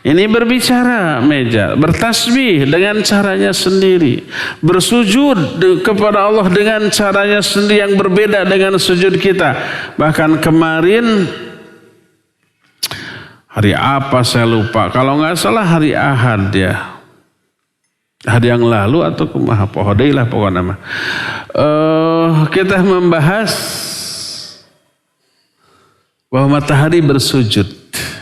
Ini berbicara meja, bertasbih dengan caranya sendiri, bersujud kepada Allah dengan caranya sendiri yang berbeda dengan sujud kita. Bahkan kemarin hari apa saya lupa, kalau nggak salah hari Ahad ya. Hari yang lalu atau kumaha pohodai lah pokoknya nama. Kita membahas bahwa matahari bersujud.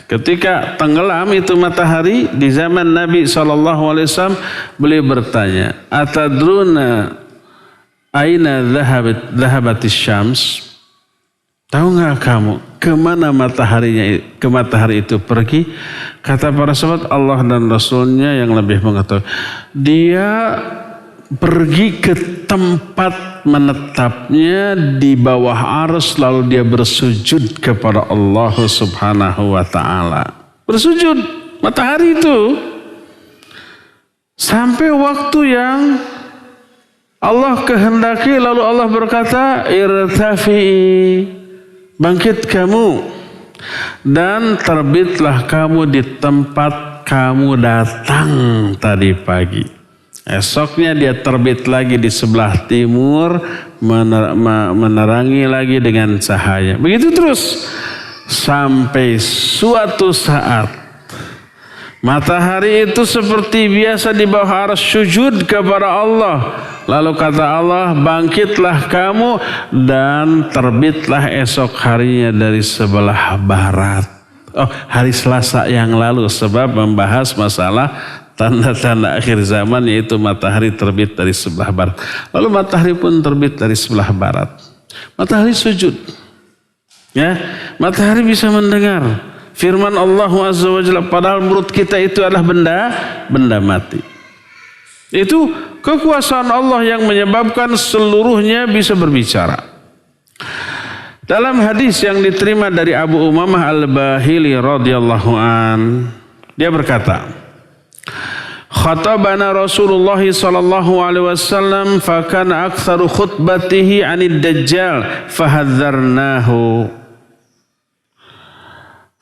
Ketika tenggelam itu matahari di zaman Nabi SAW, beliau bertanya, atadruna aina dhahabatis syams? Tahu nggak kamu kemana matahari itu pergi? Kata para sahabat, Allah dan Rasulnya yang lebih mengetahui. Dia pergi ke tempat menetapnya di bawah arsy, lalu dia bersujud kepada Allah Subhanahu wa Ta'ala. Bersujud matahari itu sampai waktu yang Allah kehendaki, lalu Allah berkata, irtafi'i, bangkit kamu dan terbitlah kamu di tempat kamu datang tadi pagi. Esoknya dia terbit lagi di sebelah timur, menerangi lagi dengan cahaya. Begitu terus sampai suatu saat matahari itu seperti biasa di bawah arsy sujud kepada Allah. Lalu kata Allah, bangkitlah kamu dan terbitlah esok harinya dari sebelah barat. Oh, hari Selasa yang lalu, sebab membahas masalah tanda-tanda akhir zaman, yaitu matahari terbit dari sebelah barat. Lalu matahari pun terbit dari sebelah barat. Matahari sujud. Ya, matahari bisa mendengar firman Allah Azza wa Jalla, padahal menurut kita itu adalah benda mati. Itu kekuasaan Allah yang menyebabkan seluruhnya bisa berbicara. Dalam hadis yang diterima dari Abu Umamah Al-Bahili radhiyallahu an, dia berkata, khatabana Rasulullah sallallahu alaihi wasallam fa kana aktsaru khutbatihi 'anid dajjal fahadzarnahu.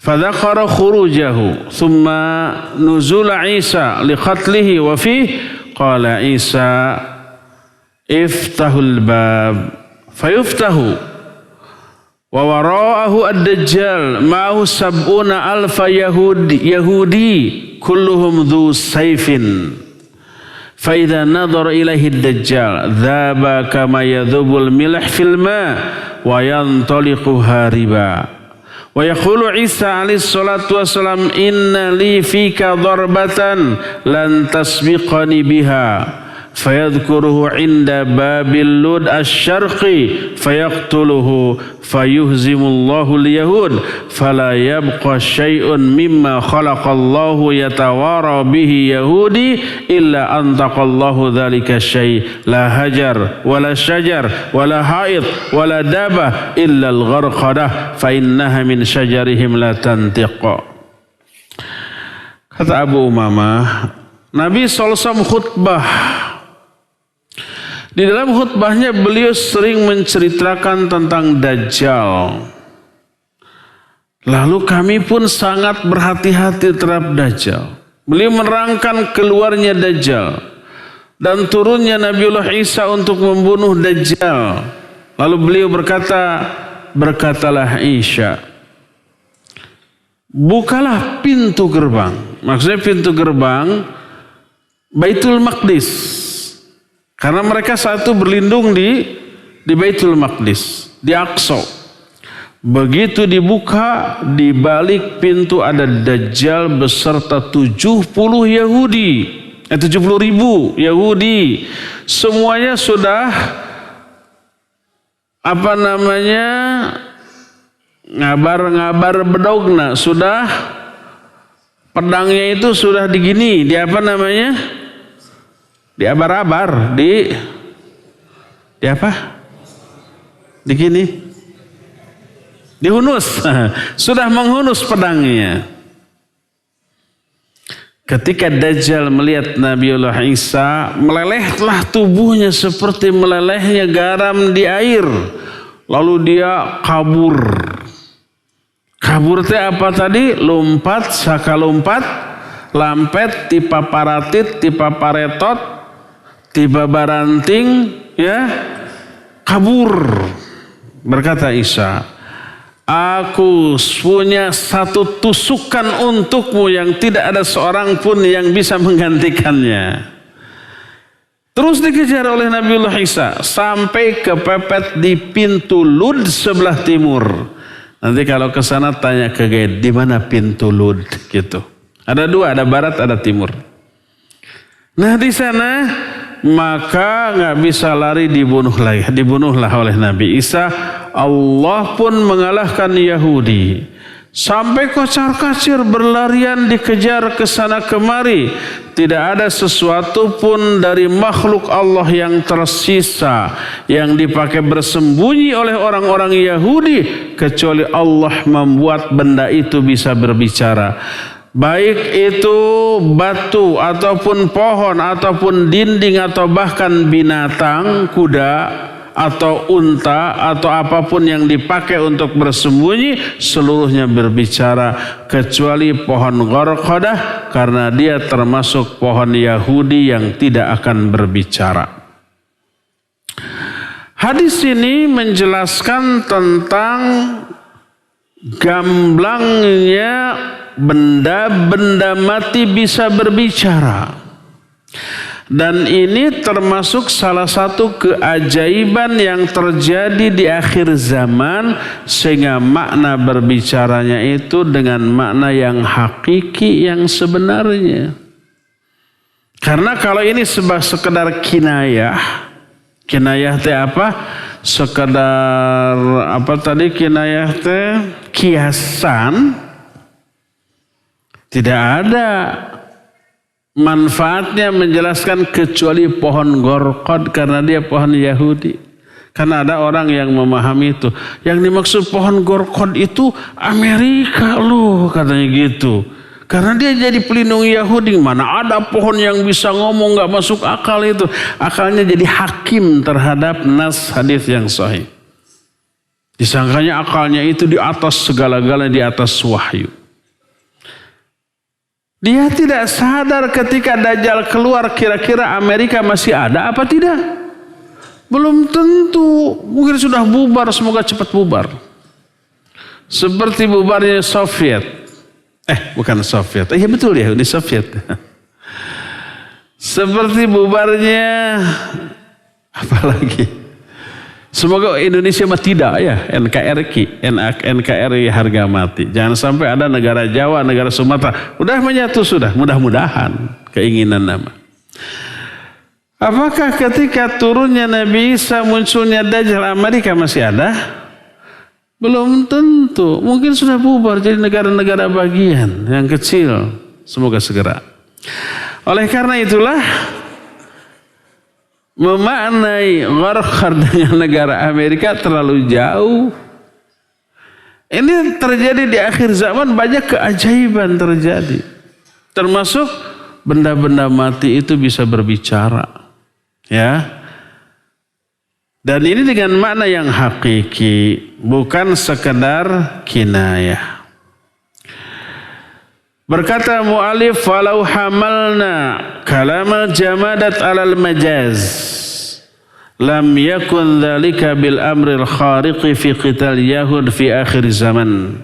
Fadzakara khurujahu thumma nuzul Isa liqatlihi wa fihi qala Isa iftahul bab fayuftahu wa wara'ahu ad-dajjal ma'ahu sab'una alfa yahudi kulluhum dhu sayfin fa idza nadhara ilaihi ad-dajjal dhaba kama yadhubul milh fil ma wa yantaliqu hariba. Wa yaqulu Isa alaihi salatu wassalam, inna li fika darbatan lan tasbiqani biha. Fayadhkuruhu inda babil lud asy-syarqi fayaqtuluhu fayuhzimullahu al-yahud fala yabqa syai'un mimma khalaqallahu yatawara bihi yahudi illa antaqallahu dhalika syai' la hajar wala syajar wala haid wala dabah illa al-gharqadah fa innaha min syajarihim la tantiq. Kata Abu Umamah, Nabi SAW khutbah. Di dalam khutbahnya beliau sering menceritakan tentang Dajjal. Lalu kami pun sangat berhati-hati terhadap Dajjal. Beliau menerangkan keluarnya Dajjal dan turunnya Nabiullah Isa untuk membunuh Dajjal. Lalu beliau berkata, berkatalah Isa, bukalah pintu gerbang. Maksudnya pintu gerbang Baitul Maqdis. Karena mereka saat itu berlindung di Baitul Maqdis, di Aqsa. Begitu dibuka, di balik pintu ada Dajjal beserta 70 Yahudi, 70.000 Yahudi. Semuanya sudah ngabar bedogna, sudah pedangnya itu sudah digini, diabar-abar, di gini. Dihunus, sudah menghunus pedangnya. Ketika Dajjal melihat Nabiullah Isa, melelehlah tubuhnya seperti melelehnya garam di air. Lalu dia kabur. Kabur teh apa tadi? Lompat, saka lompat, lampet, tipa paratit, tipa paretot, tiba baranting, ya, kabur. Berkata Isa, aku punya satu tusukan untukmu yang tidak ada seorang pun yang bisa menggantikannya. Terus dikejar oleh Nabiullah Isa sampai kepepet di pintu Lud sebelah timur. Nanti kalau ke sana tanya ke guide, di mana pintu Lud gitu. Ada dua, ada barat, ada timur. Nah di sana maka nggak bisa lari, dibunuhlah oleh Nabi Isa. Allah pun mengalahkan Yahudi. Sampai kocar-kacir berlarian dikejar ke sana kemari. Tidak ada sesuatu pun dari makhluk Allah yang tersisa yang dipakai bersembunyi oleh orang-orang Yahudi kecuali Allah membuat benda itu bisa berbicara. Baik itu batu ataupun pohon ataupun dinding atau bahkan binatang, kuda atau unta atau apapun yang dipakai untuk bersembunyi, seluruhnya berbicara kecuali pohon Gharqadah karena dia termasuk pohon Yahudi yang tidak akan berbicara. Hadis ini menjelaskan tentang gamblangnya benda-benda mati bisa berbicara. Dan ini termasuk salah satu keajaiban yang terjadi di akhir zaman, sehingga makna berbicaranya itu dengan makna yang hakiki, yang sebenarnya. Karena kalau ini sekedar kinayah teh apa? Sekedar kinayah teh kiasan, tidak ada manfaatnya menjelaskan kecuali pohon Gharqad karena dia pohon Yahudi. Karena ada orang yang memahami itu. Yang dimaksud pohon Gharqad itu Amerika loh, katanya gitu. Karena dia jadi pelindung Yahudi. Mana ada pohon yang bisa ngomong, gak masuk akal itu. Akalnya jadi hakim terhadap nas hadis yang sahih. Disangkanya akalnya itu di atas segala-galanya, di atas wahyu. Dia tidak sadar ketika Dajjal keluar kira-kira Amerika masih ada apa tidak? Belum tentu. Mungkin sudah bubar, semoga cepat bubar. Seperti bubarnya Soviet. Bukan Soviet. Iya betul ya, Uni Soviet. Seperti bubarnya apa lagi? Semoga Indonesia mah tidak ya, NKRI harga mati. Jangan sampai ada negara Jawa, negara Sumatera udah menyatu sudah, mudah-mudahan keinginan nama. Apakah ketika turunnya Nabi Isa munculnya Dajjal Amerika masih ada? Belum tentu. Mungkin sudah bubar jadi negara-negara bagian yang kecil. Semoga segera. Oleh karena itulah memaknai Gharqad dengan negara Amerika terlalu jauh. Ini terjadi di akhir zaman, banyak keajaiban terjadi. Termasuk benda-benda mati itu bisa berbicara. Ya. Dan ini dengan makna yang hakiki, bukan sekedar kinayah. Berkata mu'alif, falau hamalna kalamal jamadat alal majaz lam yakun dhalika bil amril khariqi fi qital yahud fi akhir zaman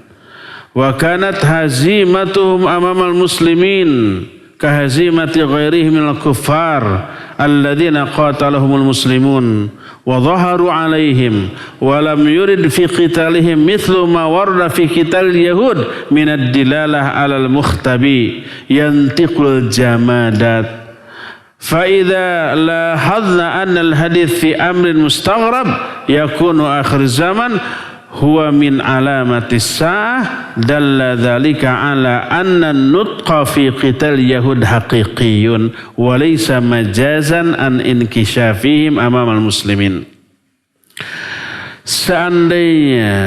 wa kanat hazimatuhum amamal muslimin kahazimati ghairihim minal kuffar alladzina qatalahumul muslimun wa dhaharu alaihim wa lam yurid fi qitalihim mithlu ma warada fi qital yahud min ad-dilalah alal mukhtabi yantiqul jamadat فإذا لاحظنا أن الحديث في أمر مستغرب يكون آخر الزمن هو من علامة الساعة دل ذلك على أن النطق في قتال اليهود حقيقي وليس مجازا عن انكشافهم أمام المسلمين. Seandainya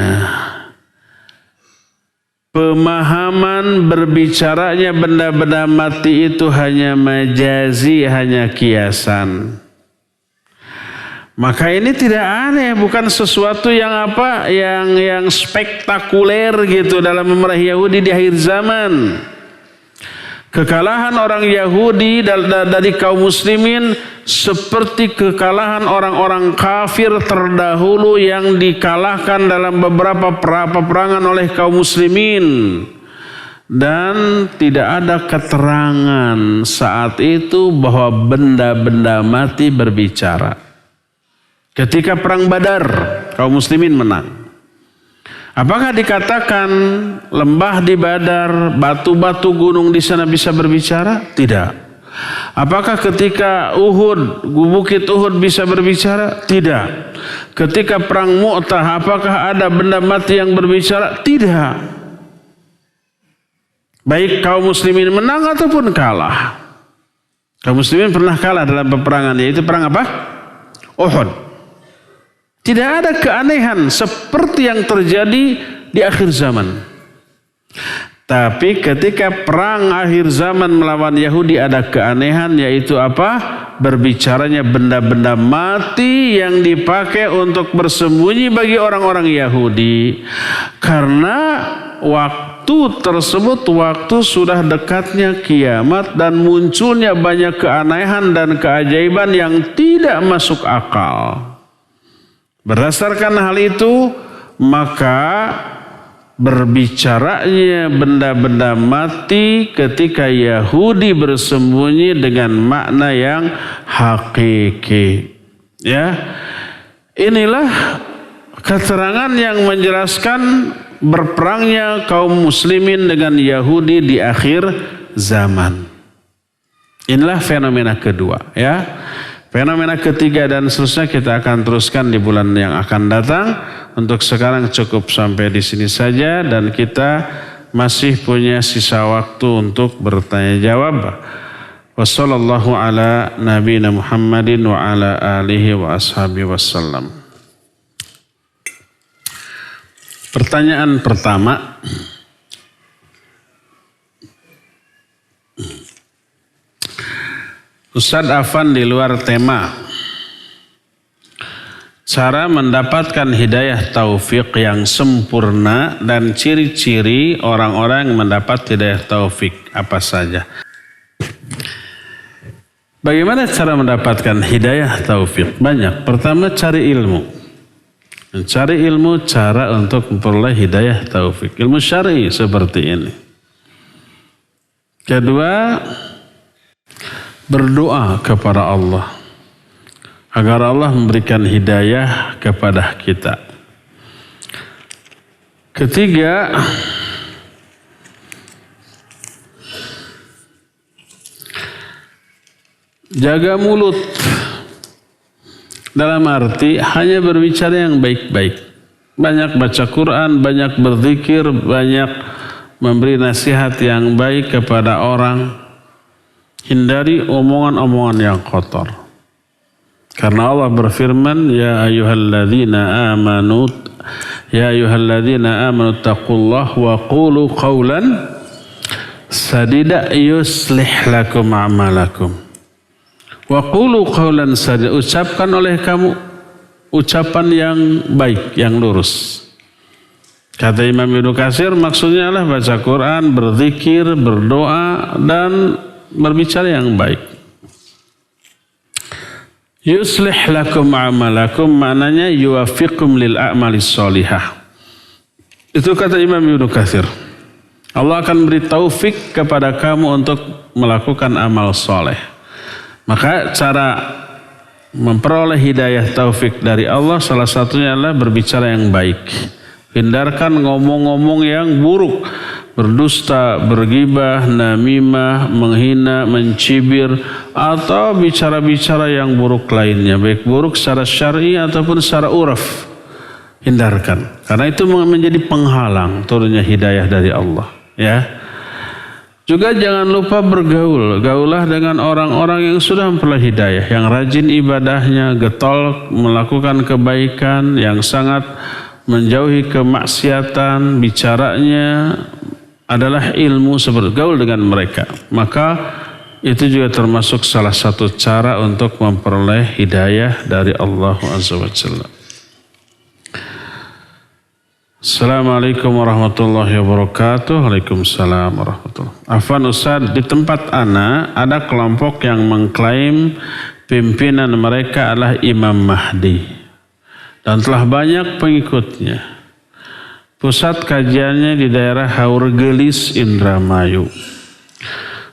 pemahaman berbicaranya benda-benda mati itu hanya majazi, hanya kiasan, maka ini tidak aneh, bukan sesuatu yang yang spektakuler gitu dalam memeraih Yahudi di akhir zaman. Kekalahan orang Yahudi dari kaum muslimin seperti kekalahan orang-orang kafir terdahulu yang dikalahkan dalam beberapa peperangan oleh kaum muslimin. Dan tidak ada keterangan saat itu bahwa benda-benda mati berbicara. Ketika perang Badar, kaum muslimin menang. Apakah dikatakan lembah di Badar, batu-batu gunung di sana bisa berbicara? Tidak. Apakah ketika Uhud, bukit Uhud bisa berbicara? Tidak. Ketika perang Mu'tah, apakah ada benda mati yang berbicara? Tidak. Baik kaum muslimin menang ataupun kalah. Kaum muslimin pernah kalah dalam peperangan, yaitu perang apa? Uhud. Tidak ada keanehan seperti yang terjadi di akhir zaman. Tapi ketika perang akhir zaman melawan Yahudi ada keanehan, yaitu apa? Berbicaranya benda-benda mati yang dipakai untuk bersembunyi bagi orang-orang Yahudi. Karena waktu tersebut waktu sudah dekatnya kiamat dan munculnya banyak keanehan dan keajaiban yang tidak masuk akal. Berdasarkan hal itu, maka berbicaranya benda-benda mati ketika Yahudi bersembunyi dengan makna yang hakiki. Ya, inilah keterangan yang menjelaskan berperangnya kaum muslimin dengan Yahudi di akhir zaman. Inilah fenomena kedua, ya. Fenomena ketiga dan seterusnya kita akan teruskan di bulan yang akan datang. Untuk sekarang cukup sampai di sini saja dan kita masih punya sisa waktu untuk bertanya jawab. Wassallallahu ala nabiyina Muhammadin wa ala alihi wa ashabihi wasallam. Pertanyaan pertama. Ustadz Afan, di luar tema, cara mendapatkan hidayah taufik yang sempurna dan ciri-ciri orang-orang yang mendapat hidayah taufik apa saja? Bagaimana cara mendapatkan hidayah taufik? Banyak. Pertama, cari ilmu. Cari ilmu cara untuk memperoleh hidayah taufik. Ilmu syar'i seperti ini. Kedua, berdoa kepada Allah agar Allah memberikan hidayah kepada kita. Ketiga, jaga mulut. Dalam arti hanya berbicara yang baik-baik. Banyak baca Quran, banyak berzikir, banyak memberi nasihat yang baik kepada orang. Hindari omongan-omongan yang kotor. Karena Allah berfirman, Ya ayyuhalladzina amanu taqullah wa qulu qawlan sadida yuslih lakum a'malakum. Wa qulu qawlan sadida, ucapkan oleh kamu ucapan yang baik, yang lurus. Kata Imam Ibnu Katsir, maksudnya adalah baca Quran, berzikir, berdoa, dan berbicara yang baik. Yuslih lakum a'malakum maknanya yuwafiqum lil a'malis sholihah. Itu kata Imam Ibnu Katsir. Allah akan beri taufik kepada kamu untuk melakukan amal soleh. Maka cara memperoleh hidayah taufik dari Allah salah satunya adalah berbicara yang baik. Hindarkan ngomong-ngomong yang buruk, berdusta, bergibah, namimah, menghina, mencibir, atau bicara-bicara yang buruk lainnya, baik buruk secara syar'i ataupun secara uraf. Hindarkan, karena itu menjadi penghalang turunnya hidayah dari Allah. Ya. Juga jangan lupa bergaul. Gaulah dengan orang-orang yang sudah memperoleh hidayah, yang rajin ibadahnya, getol melakukan kebaikan, yang sangat menjauhi kemaksiatan, bicaranya adalah ilmu, seperti gaul dengan mereka. Maka itu juga termasuk salah satu cara untuk memperoleh hidayah dari Allah Azza wa Jalla. Assalamualaikum warahmatullahi wabarakatuh. Waalaikumsalam warahmatullahi wabarakatuh. Afwan Ustaz, di tempat ana ada kelompok yang mengklaim pimpinan mereka adalah Imam Mahdi dan telah banyak pengikutnya. Pusat kajiannya di daerah Haurgelis, Indramayu.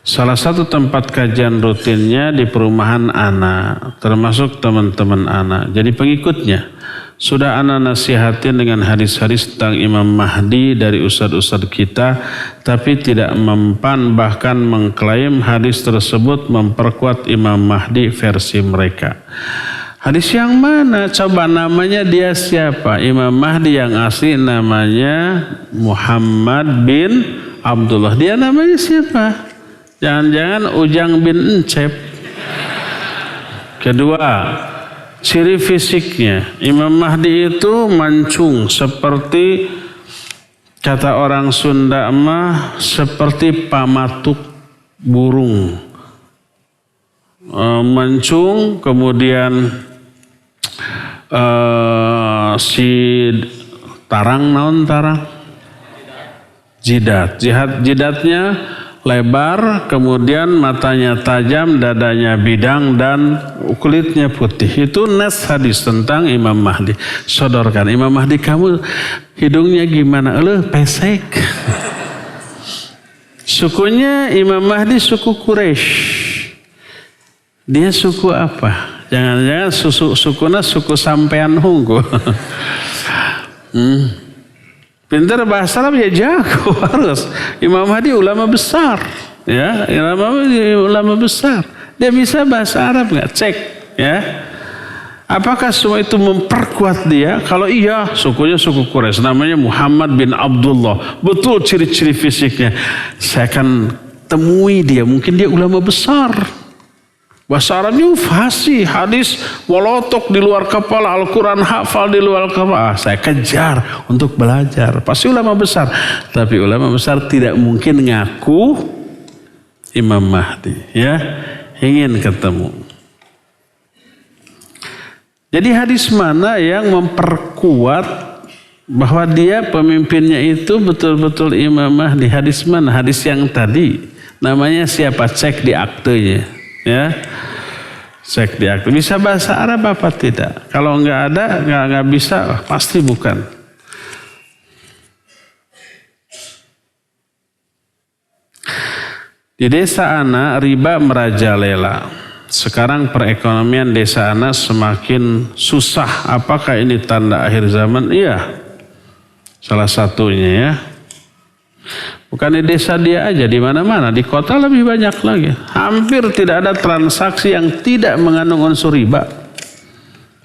Salah satu tempat kajian rutinnya di perumahan ana, termasuk teman-teman ana. Jadi pengikutnya. Sudah ana nasihatin dengan hadis-hadis tentang Imam Mahdi dari ustadz-ustadz kita, tapi tidak mempan, bahkan mengklaim hadis tersebut memperkuat Imam Mahdi versi mereka. Hadis yang mana? Coba namanya dia siapa? Imam Mahdi yang asli namanya Muhammad bin Abdullah. Dia namanya siapa? Jangan-jangan Ujang bin Encep. Kedua, ciri fisiknya, Imam Mahdi itu mancung, seperti kata orang Sunda mah seperti pamatuk burung. Mancung, kemudian si tarang, naon tarang? Jidatnya lebar, kemudian matanya tajam, dadanya bidang, dan kulitnya putih. Itu nas hadis tentang Imam Mahdi. Sodorkan, Imam Mahdi kamu hidungnya gimana? Pesek. Sukunya Imam Mahdi suku Quraisy. Dia suku apa? Jangan-jangan sukunya suku sampean hunggu. Pintar bahasa Arab ya jago harus. Imam Mahdi ulama besar, ya, ulama besar. Dia bisa bahasa Arab nggak? Cek, ya. Apakah semua itu memperkuat dia? Kalau iya, sukunya suku Quraisy, namanya Muhammad bin Abdullah. Betul ciri-ciri fisiknya. Saya akan temui dia, mungkin dia ulama besar. Bahasa Arabnya fasih, hadis walotok di luar kepala, Al-Quran hafal di luar kepala. Saya kejar untuk belajar. Pasti ulama besar. Tapi ulama besar tidak mungkin ngaku Imam Mahdi. Ya, ingin ketemu. Jadi hadis mana yang memperkuat bahwa dia pemimpinnya itu betul-betul Imam Mahdi? Hadis mana? Hadis yang tadi. Namanya siapa? Cek di aktenya. Ya, cek di akte. Bisa bahasa Arab apa tidak? Kalau nggak ada, nggak bisa, pasti bukan. Di desa ana riba merajalela. Sekarang perekonomian desa ana semakin susah. Apakah ini tanda akhir zaman? Iya, salah satunya ya. Bukan di desa dia aja, di mana-mana, di kota lebih banyak lagi. Hampir tidak ada transaksi yang tidak mengandung unsur riba.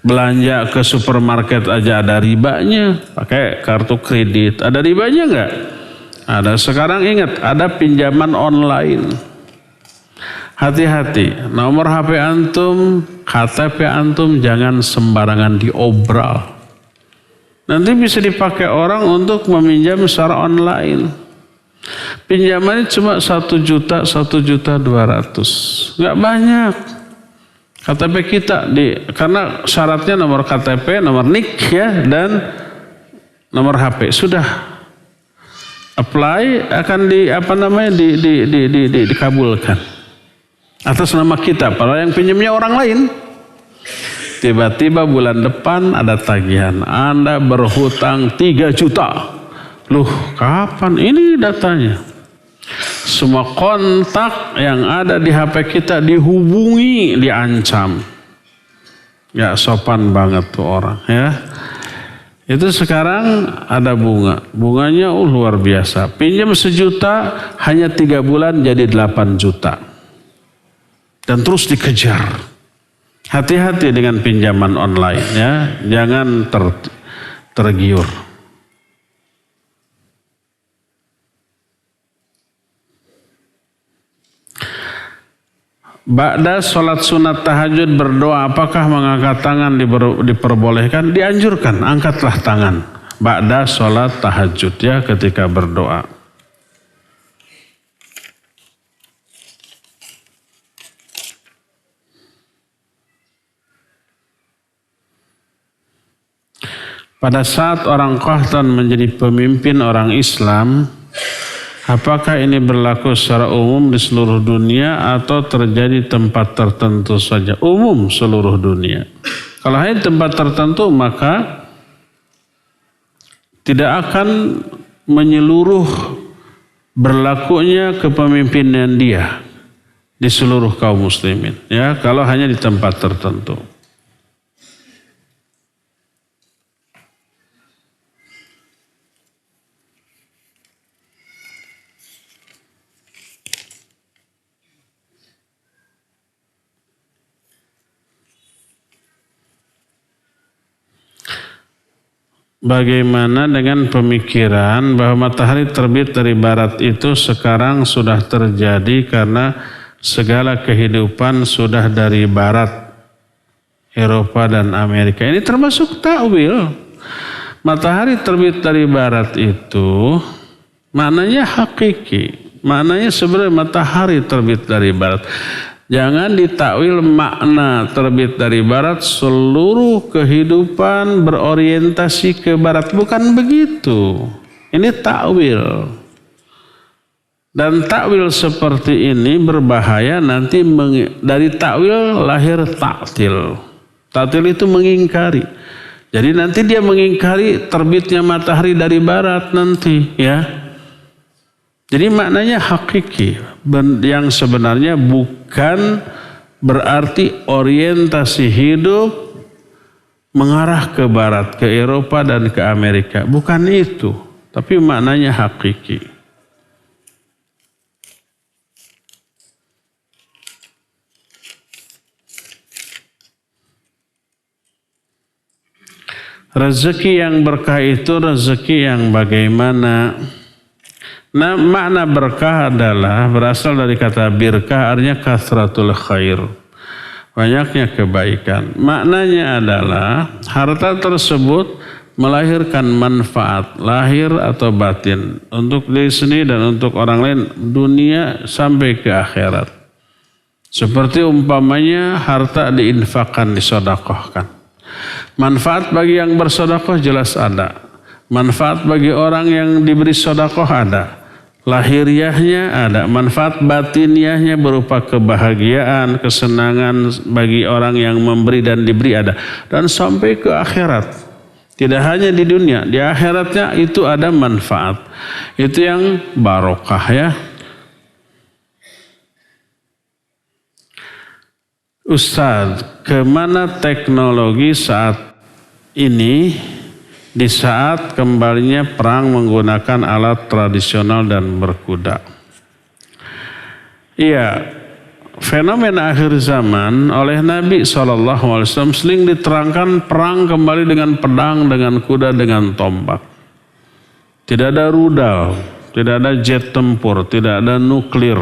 Belanja ke supermarket aja ada ribanya, pakai kartu kredit, ada ribanya nggak? Ada. Sekarang ingat, ada pinjaman online. Hati-hati, nomor HP antum, KTP antum jangan sembarangan diobral. Nanti bisa dipakai orang untuk meminjam secara online. Pinjamannya cuma 1 juta, 1.200.000, nggak banyak. KTP kita karena syaratnya nomor KTP, nomor NIK ya, dan nomor HP sudah apply akan dikabulkan atas nama kita. Padahal yang pinjamnya orang lain. Tiba-tiba bulan depan ada tagihan, Anda berhutang 3 juta. Loh, kapan ini datanya? Semua kontak yang ada di HP kita dihubungi, diancam. Ya sopan banget tuh orang ya. Itu sekarang ada bunga. Bunganya luar biasa. Pinjam 1 juta hanya 3 bulan jadi 8 juta. Dan terus dikejar. Hati-hati dengan pinjaman online ya. Jangan tergiur. Ba'da sholat sunat tahajud berdoa, apakah mengangkat tangan diperbolehkan? Dianjurkan, angkatlah tangan. Ba'da sholat tahajud ya, ketika berdoa. Pada saat orang Qahtan menjadi pemimpin orang Islam, apakah ini berlaku secara umum di seluruh dunia atau terjadi tempat tertentu saja? Umum seluruh dunia. Kalau hanya tempat tertentu maka tidak akan menyeluruh berlakunya kepemimpinan dia di seluruh kaum muslimin. Ya, kalau hanya di tempat tertentu. Bagaimana dengan pemikiran bahwa matahari terbit dari barat itu sekarang sudah terjadi karena segala kehidupan sudah dari barat, Eropa dan Amerika. Ini termasuk takwil. Matahari terbit dari barat itu maknanya hakiki. Maknanya sebenarnya matahari terbit dari barat. Jangan ditakwil makna terbit dari barat seluruh kehidupan berorientasi ke barat. Bukan begitu. Ini takwil. Dan takwil seperti ini berbahaya, nanti dari takwil lahir ta'til. Ta'til itu mengingkari. Jadi nanti dia mengingkari terbitnya matahari dari barat nanti ya. Jadi maknanya hakiki, yang sebenarnya bukan berarti orientasi hidup mengarah ke barat, ke Eropa dan ke Amerika. Bukan itu, tapi maknanya hakiki. Rezeki yang berkah itu rezeki yang bagaimana? Nah, makna berkah adalah berasal dari kata birkah, artinya kasratul khair, banyaknya kebaikan. Maknanya adalah harta tersebut melahirkan manfaat lahir atau batin untuk diri sendiri dan untuk orang lain, dunia sampai ke akhirat. Seperti umpamanya harta diinfakkan, disodakohkan. Manfaat bagi yang bersodakoh jelas ada. Manfaat bagi orang yang diberi sodakoh ada. Lahiriahnya ada, manfaat batiniahnya berupa kebahagiaan, kesenangan bagi orang yang memberi dan diberi ada. Dan sampai ke akhirat. Tidak hanya di dunia, di akhiratnya itu ada manfaat. Itu yang barokah ya. Ustaz, kemana teknologi saat ini? Di saat kembalinya perang menggunakan alat tradisional dan berkuda. Iya, fenomena akhir zaman oleh Nabi SAW sering diterangkan perang kembali dengan pedang, dengan kuda, dengan tombak. Tidak ada rudal, tidak ada jet tempur, tidak ada nuklir.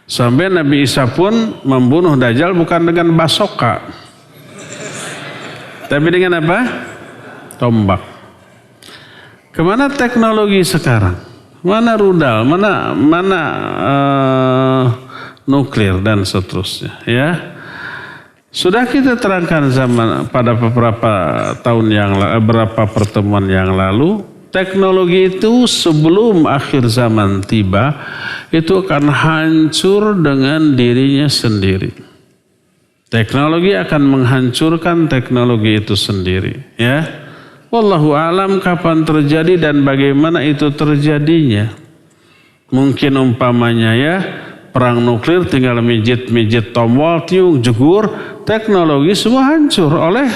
Sampai Nabi Isa pun membunuh Dajjal bukan dengan basoka, tapi dengan apa? Tombak. Kemana teknologi sekarang? Mana rudal? Mana nuklir dan seterusnya? Ya, sudah kita terangkan pada beberapa tahun beberapa pertemuan yang lalu. Teknologi itu sebelum akhir zaman tiba itu akan hancur dengan dirinya sendiri. Teknologi akan menghancurkan teknologi itu sendiri. Ya. Wallahu alam kapan terjadi dan bagaimana itu terjadinya. Mungkin umpamanya ya, perang nuklir tinggal mijit tombol, tiung, jegur, teknologi semua hancur oleh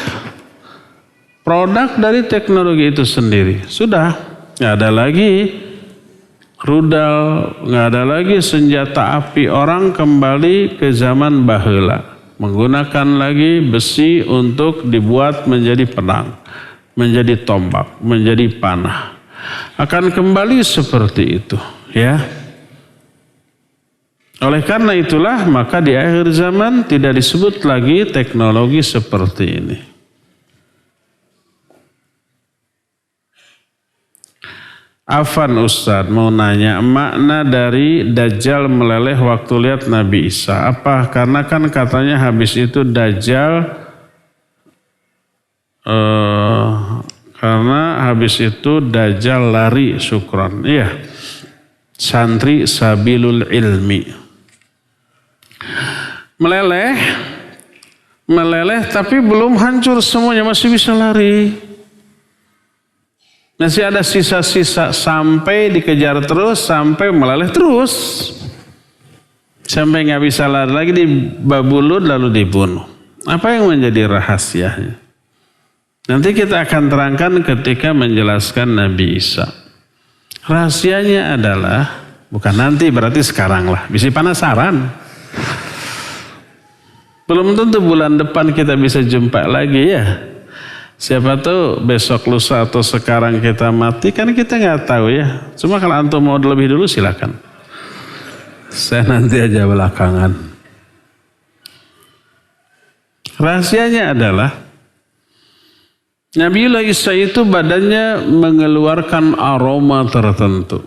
produk dari teknologi itu sendiri. Sudah, nggak ada lagi rudal, nggak ada lagi senjata api. Orang kembali ke zaman baheula, menggunakan lagi besi untuk dibuat menjadi pedang, menjadi tombak, menjadi panah. Akan kembali seperti itu, ya. Oleh karena itulah maka di akhir zaman tidak disebut lagi teknologi seperti ini. Afan Ustadz mau nanya makna dari Dajjal meleleh waktu lihat Nabi Isa. Apa? Karena kan katanya habis itu Dajjal lari, syukron. Iya. Santri Sabilul Ilmi. Meleleh tapi belum hancur semuanya, masih bisa lari. Masih ada sisa-sisa sampai dikejar terus, sampai meleleh terus. Sampai nggak bisa lari lagi, dibabulud lalu dibunuh. Apa yang menjadi rahasianya? Nanti kita akan terangkan ketika menjelaskan Nabi Isa. Rahasianya adalah, bukan nanti berarti sekarang lah. Bisa penasaran. Belum tentu bulan depan kita bisa jumpa lagi ya. Siapa tahu besok lusa atau sekarang kita mati, kan kita nggak tahu ya. Cuma kalau antum mau lebih dulu silakan. Saya nanti aja belakangan. Rahasianya adalah Nabiullah Isa itu badannya mengeluarkan aroma tertentu.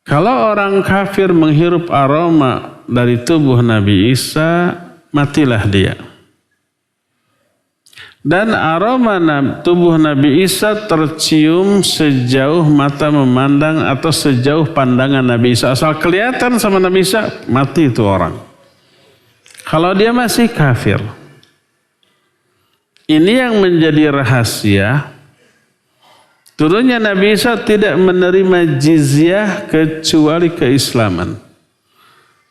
Kalau orang kafir menghirup aroma dari tubuh Nabi Isa, matilah dia. Dan aroma tubuh Nabi Isa tercium sejauh mata memandang atau sejauh pandangan Nabi Isa. Asal kelihatan sama Nabi Isa, mati itu orang. Kalau dia masih kafir. Ini yang menjadi rahasia. Turunnya Nabi Isa tidak menerima jizyah kecuali keislaman.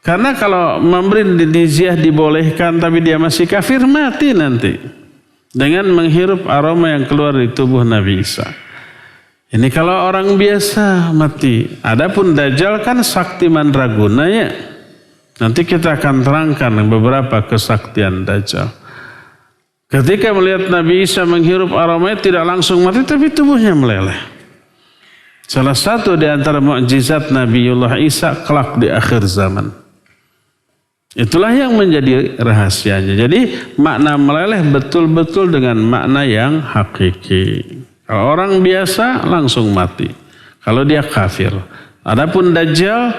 Karena kalau memberi jizyah dibolehkan tapi dia masih kafir, mati nanti. Dengan menghirup aroma yang keluar dari tubuh Nabi Isa. Ini kalau orang biasa mati. Adapun Dajjal kan sakti mandraguna ya. Nanti kita akan terangkan beberapa kesaktian Dajjal. Ketika melihat Nabi Isa menghirup aromanya tidak langsung mati tapi tubuhnya meleleh. Salah satu di antara mukjizat Nabiullah Isa kelak di akhir zaman. Itulah yang menjadi rahasianya. Jadi makna meleleh betul-betul dengan makna yang hakiki. Kalau orang biasa langsung mati. Kalau dia kafir. Adapun Dajjal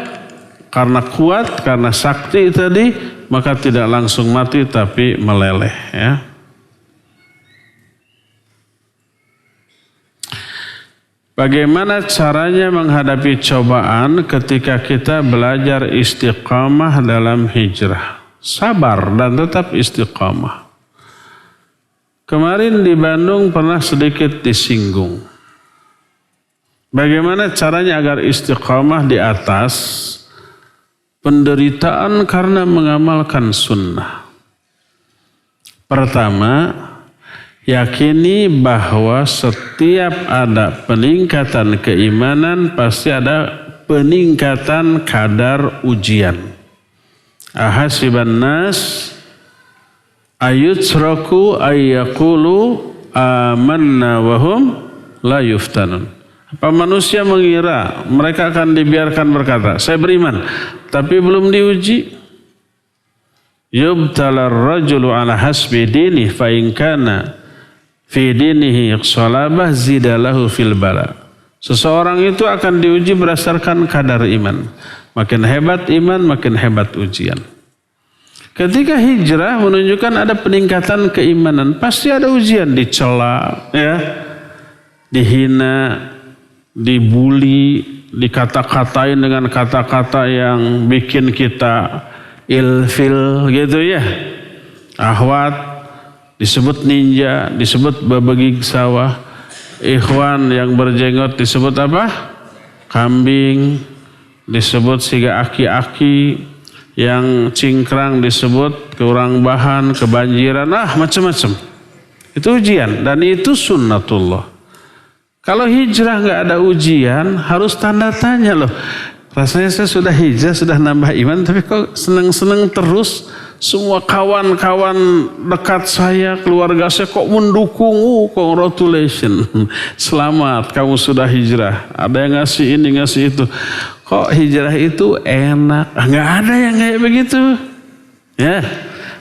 karena kuat, karena sakti tadi, maka tidak langsung mati tapi meleleh. Ya. Bagaimana caranya menghadapi cobaan ketika kita belajar istiqamah dalam hijrah? Sabar dan tetap istiqamah. Kemarin di Bandung pernah sedikit disinggung. Bagaimana caranya agar istiqamah di atas penderitaan karena mengamalkan sunnah? Pertama, yakini bahwa setiap ada peningkatan keimanan pasti ada peningkatan kadar ujian. Ahasiban nas ayutsraku ayyaqulu amanna wahum la yuftanun. Apa manusia mengira mereka akan dibiarkan berkata, saya beriman, tapi belum diuji? Yubtalar rajulu ala hasbi dini fa in kana fi dinihi salabah zidalahu fil bala. Seseorang itu akan diuji berdasarkan kadar iman. Makin hebat iman, makin hebat ujian. Ketika hijrah menunjukkan ada peningkatan keimanan, pasti ada ujian, dicela, ya, dihina, dibuli, dikata-katain dengan kata-kata yang bikin kita ilfil gitu ya. Ahwat disebut ninja, disebut babagig sawah. Ikhwan yang berjenggot disebut apa? kambing disebut siga aki-aki, yang cingkrang disebut kurang bahan, kebanjiran, macam-macam. Itu ujian dan itu sunnatullah. Kalau hijrah nggak ada ujian, harus tanda tanya loh. Rasanya saya sudah hijrah, sudah nambah iman, tapi kok senang-senang terus. Semua kawan-kawan dekat saya, keluarga saya kok mendukung. Congratulations, selamat kamu sudah hijrah. Ada yang ngasih ini, ngasih itu. Kok hijrah itu enak? Nggak ada yang kayak begitu. Ya,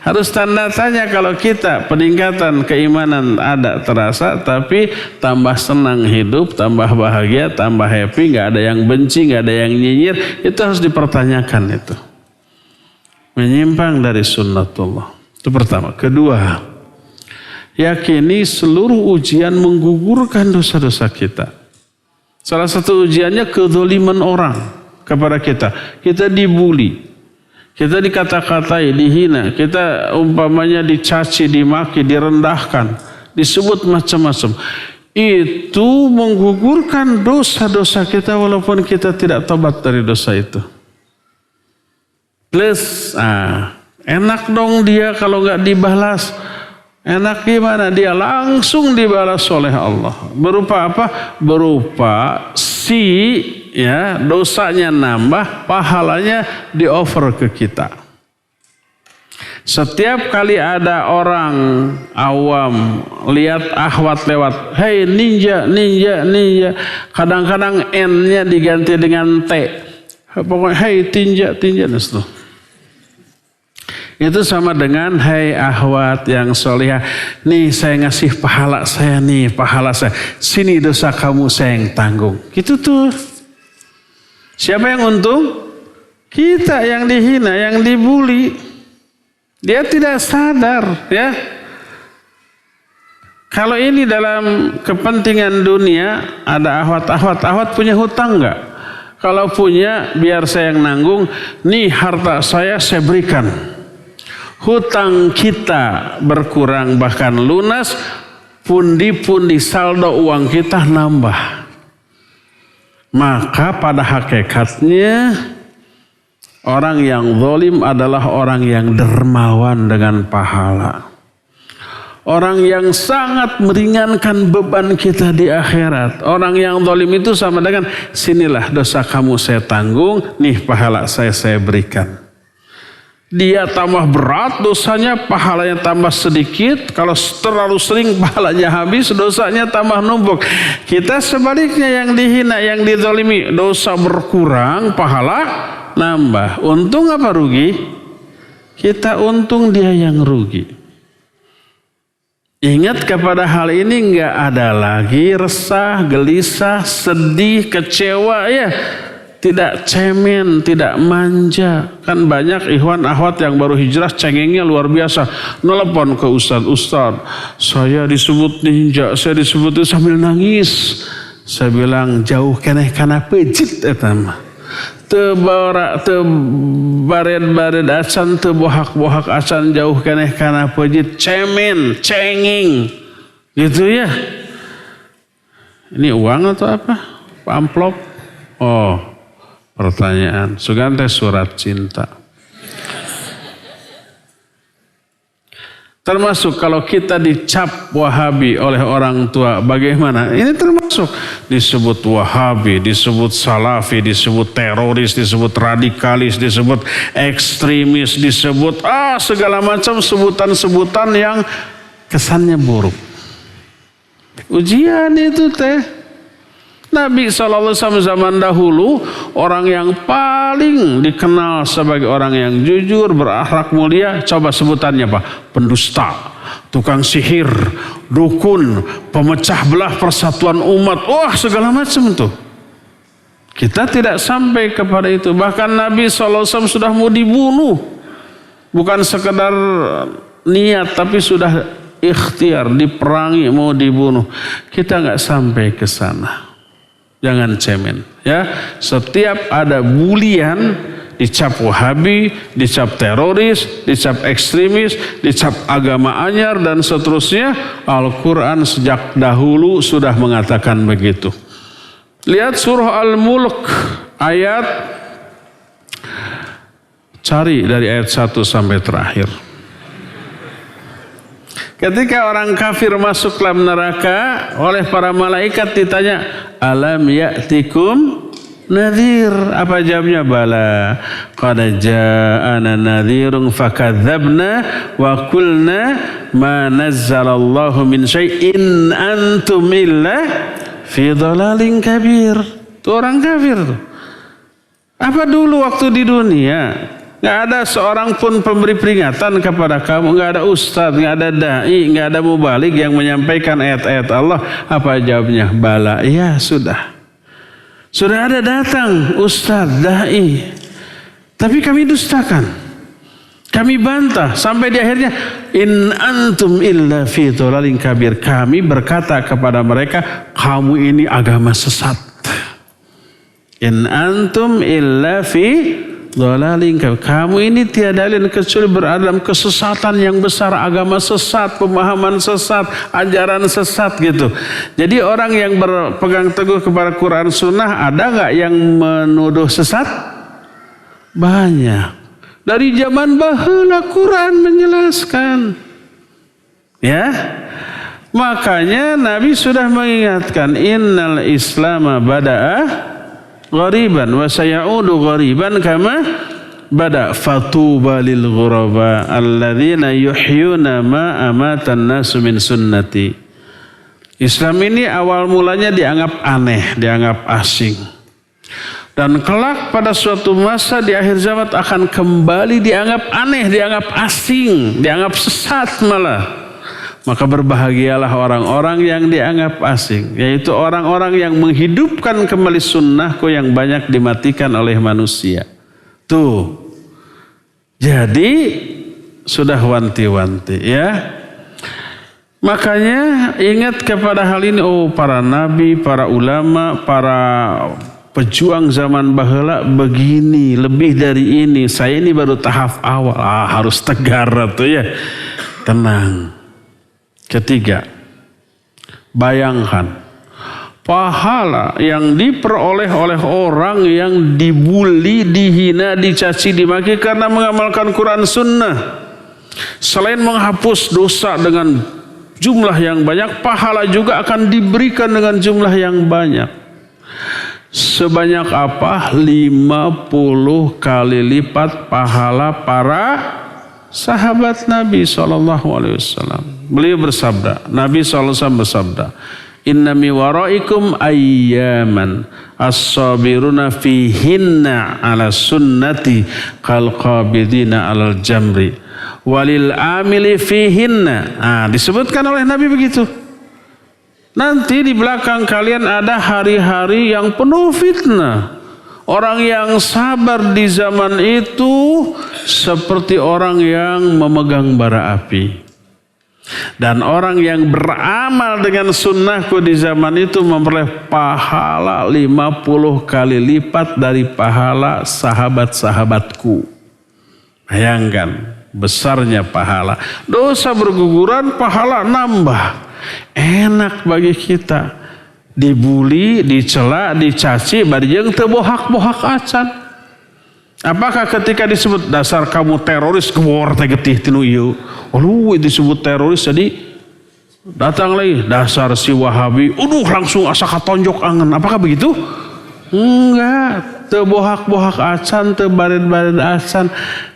harus tanda tanya kalau kita peningkatan keimanan ada terasa, tapi tambah senang hidup, tambah bahagia, tambah happy, nggak ada yang benci, nggak ada yang nyinyir, itu harus dipertanyakan itu. Menyimpang dari sunnatullah. Itu pertama. Kedua, yakini seluruh ujian menggugurkan dosa-dosa kita. Salah satu ujiannya kezaliman orang kepada kita. Kita dibuli, kita dikata-katai, dihina, kita umpamanya dicaci, dimaki, direndahkan, disebut macam-macam. Itu menggugurkan dosa-dosa kita walaupun kita tidak tobat dari dosa itu. Plus, enak dong dia kalau nggak dibalas. Enak gimana? Dia langsung dibalas oleh Allah. Berupa apa? Berupa dosanya nambah, pahalanya di-offer ke kita. Setiap kali ada orang awam lihat akhwat lewat, hey ninja, ninja, ninja. Kadang-kadang N-nya diganti dengan T. Pokoknya hey tinja, tinja. Itu sama dengan hai ahwat yang solihah. Nih saya ngasih pahala saya nih, pahala saya. Sini dosa kamu saya yang tanggung. Gitu tuh. Siapa yang untung? Kita yang dihina, yang dibuli. Dia tidak sadar ya. Kalau ini dalam kepentingan dunia, ada ahwat punya hutang enggak? Kalau punya biar saya yang nanggung. Nih harta saya berikan. Hutang kita berkurang bahkan lunas, pundi-pundi saldo uang kita nambah. Maka pada hakikatnya orang yang zalim adalah orang yang dermawan dengan pahala. Orang yang sangat meringankan beban kita di akhirat. Orang yang zalim itu sama dengan sinilah dosa kamu saya tanggung, nih pahala saya berikan. Dia tambah berat dosanya, pahalanya tambah sedikit. Kalau terlalu sering pahalanya habis, dosanya tambah numpuk. Kita sebaliknya yang dihina, yang dizalimi, dosa berkurang, pahala nambah. Untung apa rugi? Kita untung, dia yang rugi. Ingat kepada hal ini, nggak ada lagi resah, gelisah, sedih, kecewa ya. Tidak cemen, tidak manja. Kan banyak ikhwan akhwat yang baru hijrah cengengnya luar biasa. Nelpon ke ustaz, saya disebut ninja, saya disebut itu sambil nangis. Saya bilang jauh keneh kana pejit eta mah. Teu bared acan, teu bohak acan, jauh keneh kana pejit, cemen, cengeng. Gitu ya. Ini uang atau apa? Amplop. Oh. Pertanyaan, sugante surat cinta. Termasuk kalau kita dicap Wahabi oleh orang tua, bagaimana? Ini termasuk disebut Wahabi, disebut Salafi, disebut teroris, disebut radikalis, disebut ekstremis, disebut segala macam sebutan-sebutan yang kesannya buruk. Ujian itu teh. Nabi SAW zaman dahulu orang yang paling dikenal sebagai orang yang jujur, berakhlak mulia. Coba sebutannya apa? Pendusta, tukang sihir, dukun, pemecah belah persatuan umat. Wah segala macam tuh. Kita tidak sampai kepada itu. Bahkan Nabi SAW sudah mau dibunuh. Bukan sekedar niat tapi sudah ikhtiar, diperangi mau dibunuh. Kita nggak sampai ke sana. Jangan cemen ya. Setiap ada bulian, dicap Wahabi, dicap teroris, dicap ekstremis, dicap agama anyar dan seterusnya. Al-Quran sejak dahulu sudah mengatakan begitu. Lihat surah Al-Mulk ayat, cari dari ayat 1 sampai terakhir. Ketika orang kafir masuk dalam neraka, oleh para malaikat ditanya, alam ya'tikum nadhir? Apa jawabnya? Bala qad ja'ana nadhirun fakadzabna wa qulna ma nazzalallahu min syai'in antum illa fi dhalalin kabir. Itu orang kafir tuh. Apa dulu waktu di dunia nggak ada seorang pun pemberi peringatan kepada kamu, nggak ada ustadz, nggak ada dai, nggak ada mubaligh yang menyampaikan ayat-ayat Allah? Apa jawabnya? Bala, ya sudah ada datang ustadz, dai, tapi kami dustakan, kami bantah sampai di akhirnya in antum illa fi dhalalin kabir. Kami berkata kepada mereka, kamu ini agama sesat. In antum illa fi dhalalin kabir. Kamu ini tiada lain kecuali berada dalam kesesatan yang besar, agama sesat, pemahaman sesat, ajaran sesat gitu. Jadi orang yang berpegang teguh kepada Quran Sunnah, ada nggak yang menuduh sesat? Banyak. Dari zaman baheula Quran menjelaskan. Ya. Makanya Nabi sudah mengingatkan, innal islama bada'ah ghariban wa sayaudu ghariban kama bada fatuba lil ghuraba alladzina yuhyuna ma amatan nasu min sunnati. Islam ini awal mulanya dianggap aneh, dianggap asing. Dan kelak pada suatu masa di akhir zaman akan kembali dianggap aneh, dianggap asing, dianggap sesat malah. Maka berbahagialah orang-orang yang dianggap asing, yaitu orang-orang yang menghidupkan kembali sunnahku yang banyak dimatikan oleh manusia. Tuh. Jadi sudah wanti-wanti ya. Makanya ingat kepada hal ini, oh para nabi, para ulama, para pejuang zaman baheula begini, lebih dari ini. Saya ini baru tahap awal. Harus tegar tuh ya. Tenang. Ketiga, bayangkan pahala yang diperoleh oleh orang yang dibully, dihina, dicaci, dimaki karena mengamalkan Quran Sunnah. Selain menghapus dosa dengan jumlah yang banyak, pahala juga akan diberikan dengan jumlah yang banyak. Sebanyak apa? 50 kali lipat pahala para sahabat Nabi SAW. Beliau bersabda, Nabi SAW bersabda, inna mi waraikum ayyaman as-sabiruna fihinna ala sunnati kal qabidina alal jamri walil amili fihinna. Disebutkan oleh Nabi begitu. Nanti di belakang kalian ada hari-hari yang penuh fitnah. Orang yang sabar di zaman itu seperti orang yang memegang bara api. Dan orang yang beramal dengan sunnahku di zaman itu memperoleh pahala 50 kali lipat dari pahala sahabat-sahabatku. Bayangkan besarnya pahala. Dosa berguguran, pahala nambah. Enak bagi kita. Dibuli, dicela, dicaci, bari jeung teu bohak-bohak acan. Apakah ketika disebut dasar kamu teroris kewor teh getih tinu ieu? Itu disebut teroris jadi datang lagi dasar si Wahabi. Langsung asa katonjok angen. Apakah begitu? Enggak, teu bohak-bohak acan, teu bared-bared acan.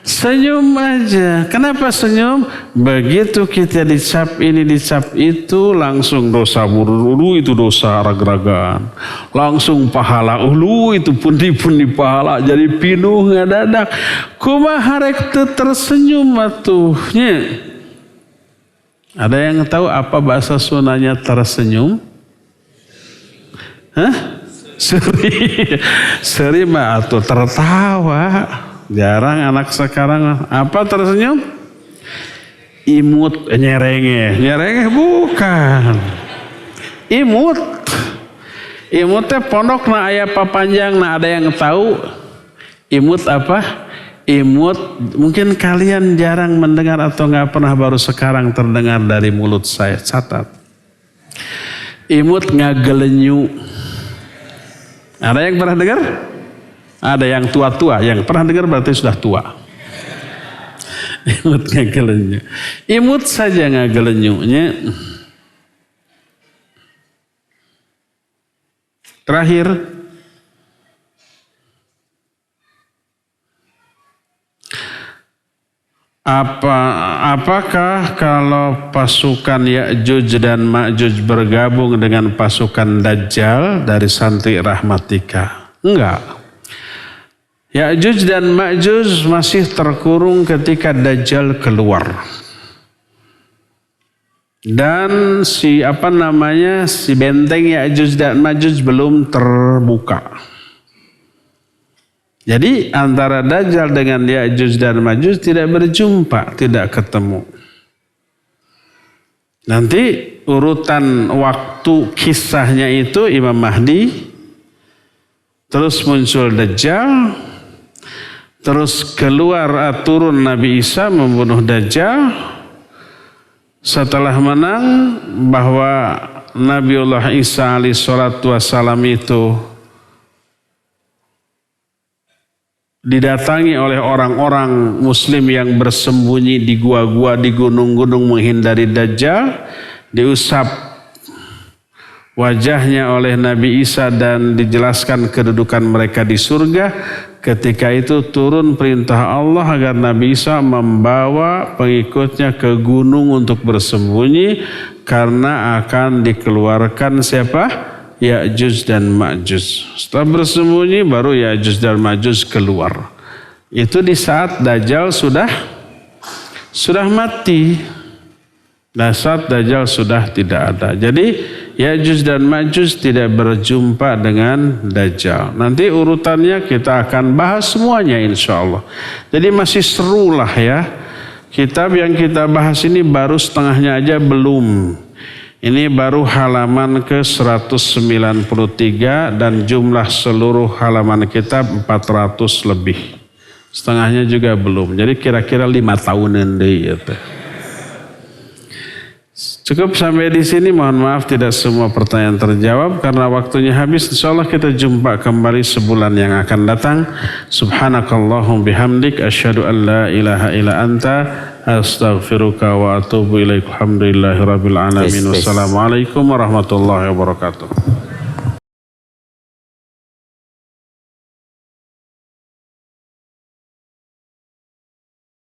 Senyum aja. Kenapa senyum? Begitu kita dicap ini, dicap itu, langsung dosa buru, itu dosa rag-ragan. Langsung pahala, itu pundi-pundi pahala, jadi pinuh ngadadak. Kumaha rek teu tersenyum atuhnya. Ada yang tahu apa bahasa Sundanya tersenyum? Seri mah atuh tertawa. Jarang anak sekarang. Apa tersenyum? Imut, nyerengeh. Nyerengeh bukan. Imut. Imut teh pondok na aya papanjang. Nah ada yang tahu imut apa? Imut mungkin kalian jarang mendengar atau nggak pernah, baru sekarang terdengar dari mulut saya. Catat. Imut ngagelenyu. Ada yang pernah dengar? Ada yang tua-tua. Yang pernah dengar berarti sudah tua. Imut ngagelenyuk. Imut saja ngagelenyuknya. Terakhir, apakah kalau pasukan Ya'juj dan Ma'juj bergabung dengan pasukan Dajjal dari santri Rahmatika? Enggak. Ya'juj dan Ma'juj masih terkurung ketika Dajjal keluar. Dan si benteng Ya'juj dan Ma'juj belum terbuka. Jadi antara Dajjal dengan Ya'juj dan Ma'juj tidak berjumpa, tidak ketemu. Nanti urutan waktu kisahnya itu Imam Mahdi, terus muncul Dajjal, terus keluar turun Nabi Isa membunuh Dajjal. Setelah menang bahwa Nabiullah Isa alaihi salatu wassalam itu didatangi oleh orang-orang muslim yang bersembunyi di gua-gua, di gunung-gunung menghindari Dajjal, diusap wajahnya oleh Nabi Isa dan dijelaskan kedudukan mereka di surga. Ketika itu turun perintah Allah agar Nabi Isa membawa pengikutnya ke gunung untuk bersembunyi karena akan dikeluarkan siapa? Ya'juj dan Ma'juj. Setelah bersembunyi baru Ya'juj dan Ma'juj keluar. Itu di saat Dajjal sudah mati. Di saat Dajjal sudah tidak ada. Jadi Ya'juj dan Ma'juj tidak berjumpa dengan Dajjal. Nanti urutannya kita akan bahas semuanya insya Allah. Jadi masih seru lah ya. Kitab yang kita bahas ini baru setengahnya aja belum. Ini baru halaman ke-193 dan jumlah seluruh halaman kitab 400 lebih. Setengahnya juga belum. Jadi kira-kira 5 tahunan deh ya. Cukup sampai di sini. Mohon maaf tidak semua pertanyaan terjawab karena waktunya habis. Insyaallah kita jumpa kembali sebulan yang akan datang. Subhanakallahum bihamdik asyhadu an la ilaha illa anta astaghfiruka wa atubu ilaik. Alhamdulillahirabbil alamin. Wassalamualaikum warahmatullahi wabarakatuh.